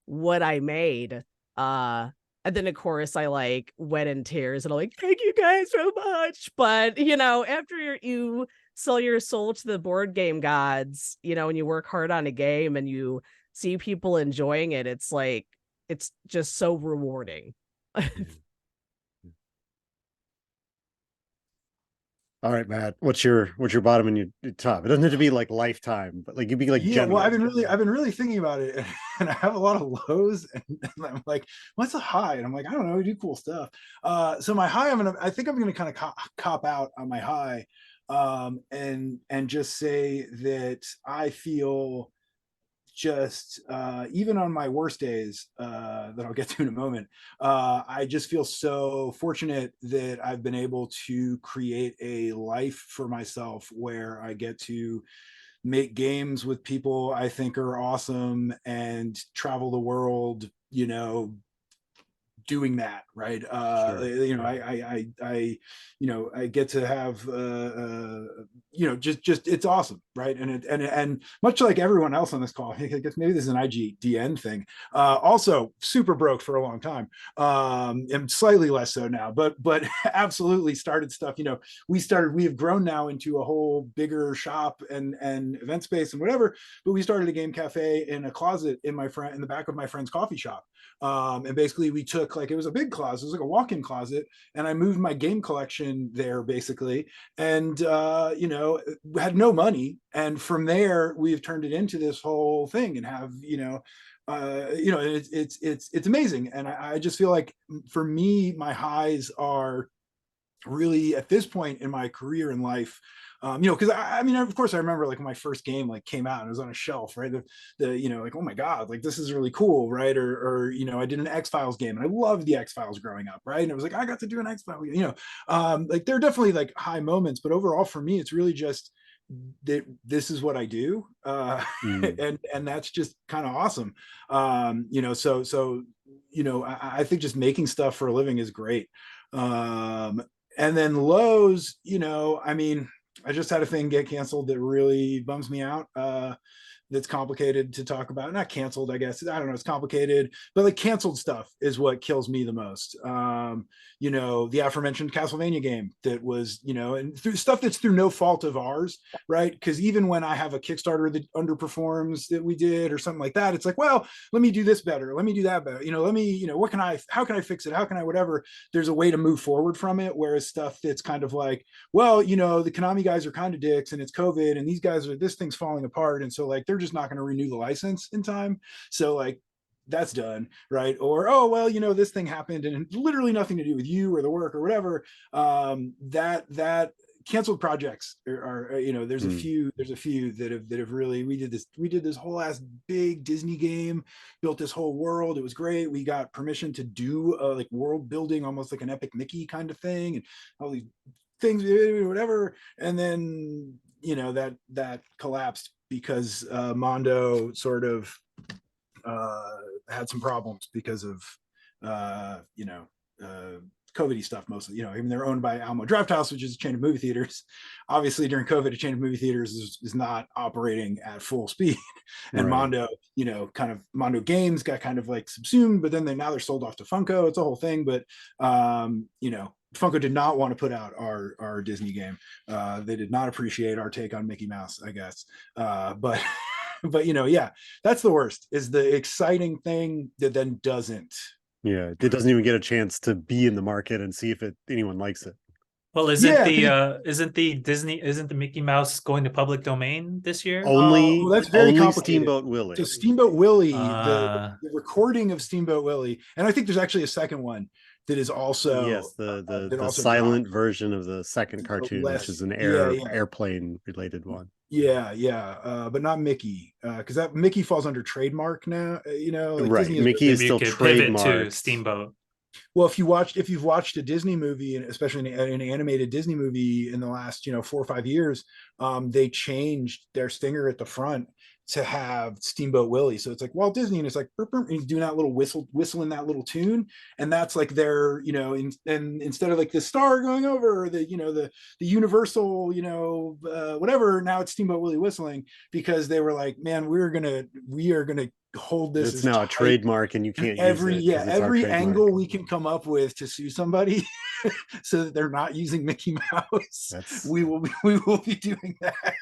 what I made. And then of course I like went in tears and I'm like, thank you guys so much. But after you sell your soul to the board game gods, and you work hard on a game and you see people enjoying it, it's like, it's just so rewarding. All right, Matt. What's your bottom and your top? It doesn't have to be like lifetime, but like you'd be like, yeah. general. Well, I've been really thinking about it, and I have a lot of lows, and I'm like, what's a high? And I'm like, I don't know, we do cool stuff. So my high, I think I'm gonna kind of cop out on my high, and just say that I feel just even on my worst days that I'll get to in a moment, I just feel so fortunate that I've been able to create a life for myself where I get to make games with people I think are awesome and travel the world, doing that, right? Sure. I get to have you know, just it's awesome, right? And much like everyone else on this call, I guess maybe this is an IGDN thing. Also super broke for a long time, and slightly less so now, but absolutely started stuff. You know, we have grown now into a whole bigger shop and event space and whatever. But we started a game cafe in a closet in the back of my friend's coffee shop. And basically we took, like, it was a big closet, it was like a walk-in closet, and I moved my game collection there basically, and you know, had no money, and from there we've turned it into this whole thing and have, you know, it's amazing. And I just feel like for me, my highs are really at this point in my career in life, you know, because I mean, of course I remember like when my first game like came out and it was on a shelf, right? The you know, like, oh my God, like this is really cool, right? Or you know, I did an X-Files game and I loved the X-Files growing up, right? And it was like, I got to do an X-Files, you know, like there are definitely like high moments, but overall for me, it's really just that this is what I do. And that's just kind of awesome. You know, so you know, I think just making stuff for a living is great. And then lows, you know, I mean, I just had a thing get canceled that really bums me out. That's complicated to talk about. Not canceled, I guess. I don't know. It's complicated, but like canceled stuff is what kills me the most. You know, the aforementioned Castlevania game that was, you know, and through stuff that's through no fault of ours, right? Because even when I have a Kickstarter that underperforms that we did or something like that, it's like, well, let me do this better. Let me do that better. You know, let me, you know, how can I fix it? How can I, whatever? There's a way to move forward from it. Whereas stuff that's kind of like, well, you know, the Konami guys are kind of dicks and it's COVID and these guys are, this thing's falling apart. And so like, they're just not going to renew the license in time. So like, that's done, right? Or, oh, well, you know, this thing happened and literally nothing to do with you or the work or whatever. That canceled projects are you know, there's a few that have really, we did this whole ass big Disney game, built this whole world. It was great. We got permission to do like world building, almost like an Epic Mickey kind of thing, and all these things, whatever. And then, you know, that collapsed because Mondo sort of had some problems because of you know, COVID-y stuff mostly. You know, I mean, they're owned by Alamo Drafthouse, which is a chain of movie theaters. Obviously, during COVID, a chain of movie theaters is not operating at full speed. And Right. Mondo, you know, kind of Mondo Games got kind of like subsumed, but then now they're sold off to Funko. It's a whole thing. But you know, Funko did not want to put out our Disney game. They did not appreciate our take on Mickey Mouse, I guess. But but you know, yeah, that's the worst, is the exciting thing that then doesn't. Yeah, it doesn't even get a chance to be in the market and see if anyone likes it. Well, isn't Yeah, isn't the Mickey Mouse going to public domain this year? Only, that's very only complicated. Steamboat Willie. So Steamboat Willie, Uh, the recording of Steamboat Willie, and I think there's actually a second one that is also Yes, that the also silent dropped. version of the second cartoon, Less, which is an yeah. airplane related one. Yeah, but not Mickey, because that Mickey falls under trademark now. You know, like Right, Disney is, Mickey is maybe you still could pivot to trademarked. Steamboat. well, if you've watched a Disney movie, and especially an animated Disney movie in the last, you know, 4 or 5 years, they changed their stinger at the front to have Steamboat Willie. So it's like Walt Disney, and it's like burp, burp, and he's doing that little whistling that little tune, and that's like their, you know, and instead of like the star going over, or the, you know, the Universal, you know, whatever, now it's Steamboat Willie whistling, because they were like, man, we are gonna hold this It's as now a tight. trademark and you can't use it. Every angle we can come up with to sue somebody so that they're not using Mickey Mouse, we will be doing that.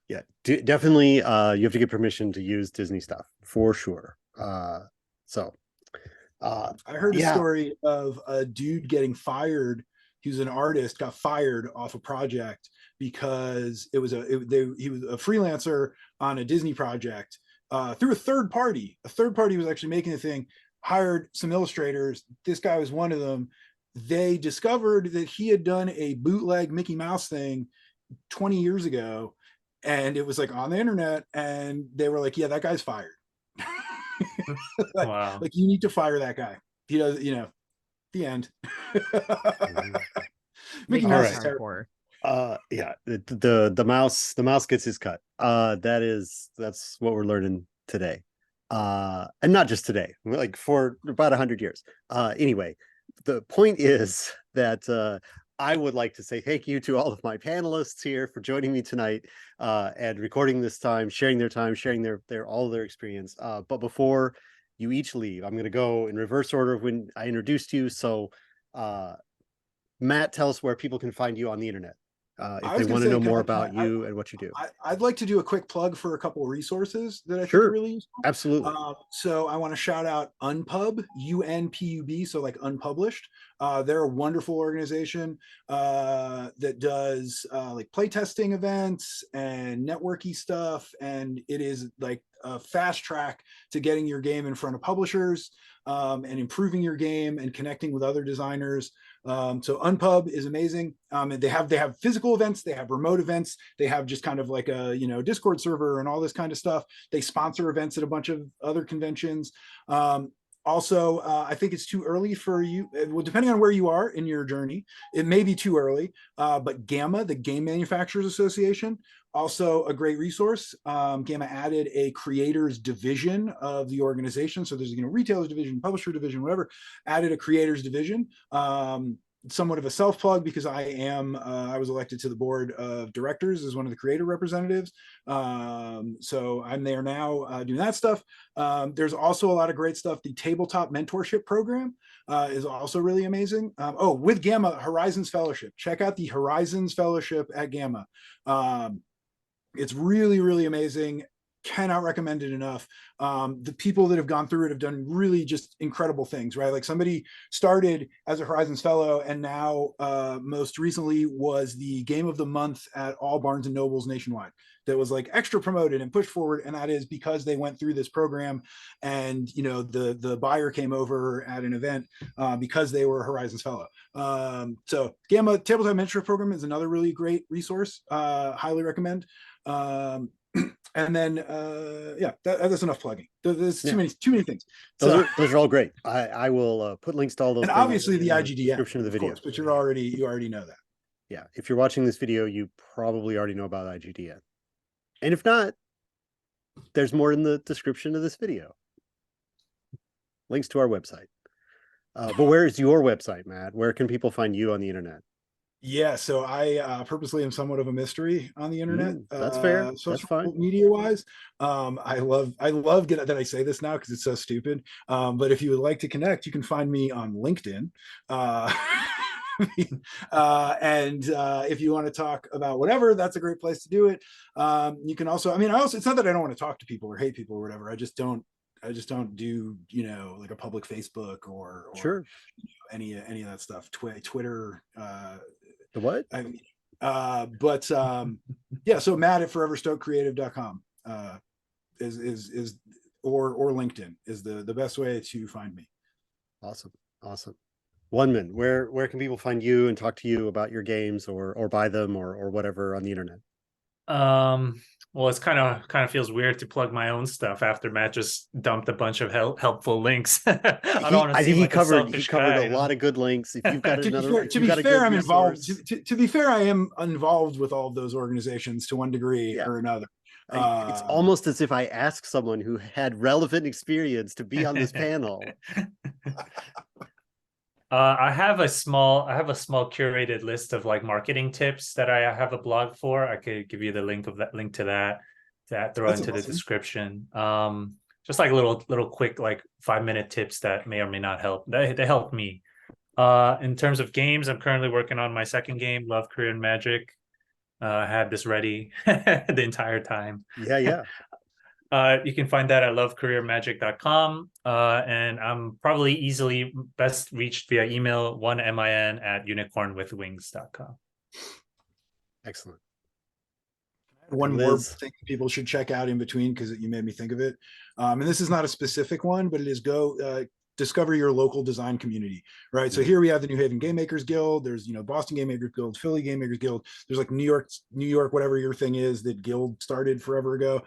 Yeah, definitely. You have to get permission to use Disney stuff for sure. So I heard a story of a dude getting fired. He was an artist, got fired off a project because he was a freelancer on a Disney project, through a third party. A third party was actually making the thing, hired some illustrators. This guy was one of them. They discovered that he had done a bootleg Mickey Mouse thing 20 years ago, and it was like on the internet, and they were like, yeah, that guy's fired. Wow. Like, you need to fire that guy. He does, you know, the end. Mickey Mouse is terrible. Yeah, the mouse gets his cut. That's what we're learning today. And not just today, like for about 100 years. Anyway, the point is that I would like to say thank you to all of my panelists here for joining me tonight and recording this time, sharing their all of their experience. But before you each leave, I'm going to go in reverse order of when I introduced you. So, Matt, tell us where people can find you on the internet if I they was gonna want to say, know more about you and what you do. I'd like to do a quick plug for a couple of resources that I think Sure. are really useful. Absolutely. So I want to shout out Unpub, UNPUB, so like unpublished. They're a wonderful organization that does like playtesting events and networky stuff, and it is like a fast track to getting your game in front of publishers and improving your game and connecting with other designers. So Unpub is amazing. And they have physical events, they have remote events, they have just kind of like a Discord server and all this kind of stuff. They sponsor events at a bunch of other conventions. Also, I think it's too early for you. Well, depending on where you are in your journey, it may be too early. But GAMA, the Game Manufacturers Association, also a great resource. GAMA added a creators division of the organization. So there's retailers division, publisher division, whatever. Added a creators division. Somewhat of a self plug because I was elected to the board of directors as one of the creator representatives. So I'm there now doing that stuff. There's also a lot of great stuff. The tabletop mentorship program is also really amazing. With GAMA, Horizons Fellowship. Check out the Horizons Fellowship at GAMA. It's really, really amazing. Cannot recommend it enough. The people that have gone through it have done really just incredible things, right? Like somebody started as a Horizons Fellow and now most recently was the Game of the Month at all Barnes and Nobles nationwide. That was like extra promoted and pushed forward, and that is because they went through this program, and the buyer came over at an event because they were a Horizons Fellow. So GAMA Tabletop Mentorship Program is another really great resource. Highly recommend. And then that's enough plugging. There's too many things. Those are all great. I will put links to all those and things obviously the IGDN description of the video. course, but you already know that. Yeah, if you're watching this video, you probably already know about IGDN. And if not, there's more in the description of this video. Links to our website. But where is your website, Matt? Where can people find you on the internet? Yeah, so I purposely am somewhat of a mystery on the internet. That's fair. That's fine. Media wise, I love that I say this now because it's so stupid. But if you would like to connect, you can find me on LinkedIn. And if you want to talk about whatever, that's a great place to do it. You can also, it's not that I don't want to talk to people or hate people or whatever. I just don't do like a public Facebook or sure any of that stuff. Twitter. The what? So Matt at foreverstokecreative.com is or LinkedIn is the best way to find me. Awesome. Oneman, where can people find you and talk to you about your games or buy them or whatever on the internet? Well, it's kind of feels weird to plug my own stuff after Matt just dumped a bunch of helpful links. I think he covered a lot of good links. If you've got to be fair, I'm involved. To be fair, I am involved with all of those organizations to one degree or another. It's almost as if I asked someone who had relevant experience to be on this panel. I have a small curated list of like marketing tips that I have a blog for. I could give you the link to that throw into the description. Just like little quick like 5-minute tips that may or may not help. They help me. In terms of games, I'm currently working on my second game, Love, Career, and Magic. I had this ready the entire time. Yeah. You can find that at lovecareermagic.com. And I'm probably easily best reached via email, onemin@unicornwithwings.com. Excellent. One more thing people should check out in between, because you made me think of it. And this is not a specific one, but it is discover your local design community, right? So here we have the New Haven Game Makers Guild. There's, Boston Game Makers Guild, Philly Game Makers Guild. There's like New York, whatever your thing is, that guild started forever ago.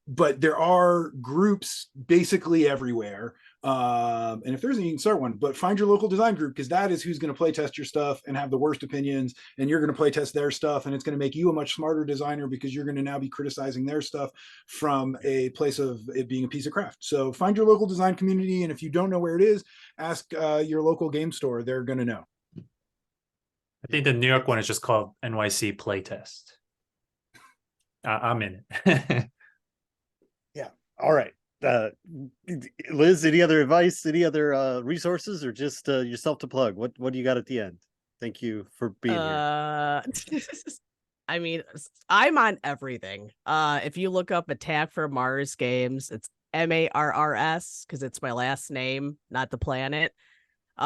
But there are groups basically everywhere. And if there's any, you can start one, but find your local design group, because that is who's going to play test your stuff and have the worst opinions, and you're going to play test their stuff, and it's going to make you a much smarter designer because you're going to now be criticizing their stuff from a place of it being a piece of craft. So find your local design community, and if you don't know where it is, ask your local game store. They're going to know. I think the New York one is just called NYC Playtest. I'm in it. All right. Liz, any other advice, any other resources, or just yourself to plug? What do you got at the end? Thank you for being here. I mean, I'm on everything. If you look up Attack for Mars Games, it's MARRS because it's my last name, not the planet. We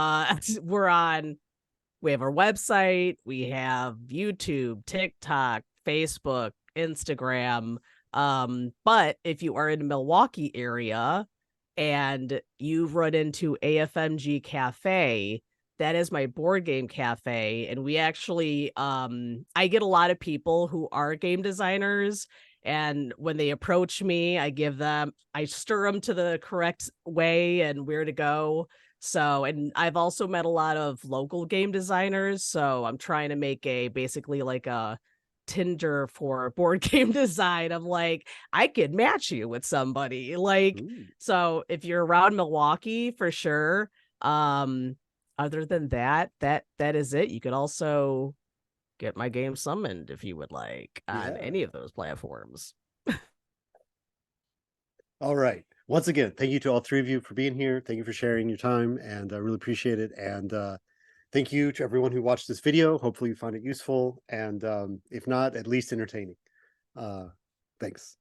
have our website, we have YouTube, TikTok, Facebook, Instagram. But if you are in the Milwaukee area and you've run into AFMG Cafe, that is my board game cafe. And we actually, I get a lot of people who are game designers. And when they approach me, I stir them to the correct way and where to go. So, and I've also met a lot of local game designers. So I'm trying to make basically like a Tinder for board game design. I'm like, I could match you with somebody. Like, Ooh. so if you're around Milwaukee, for sure. Other than that is it. You could also get my game summoned if you would like on any of those platforms. All right. Once again, thank you to all three of you for being here. Thank you for sharing your time, and I really appreciate it. And thank you to everyone who watched this video. Hopefully you found it useful, and if not, at least entertaining. Thanks.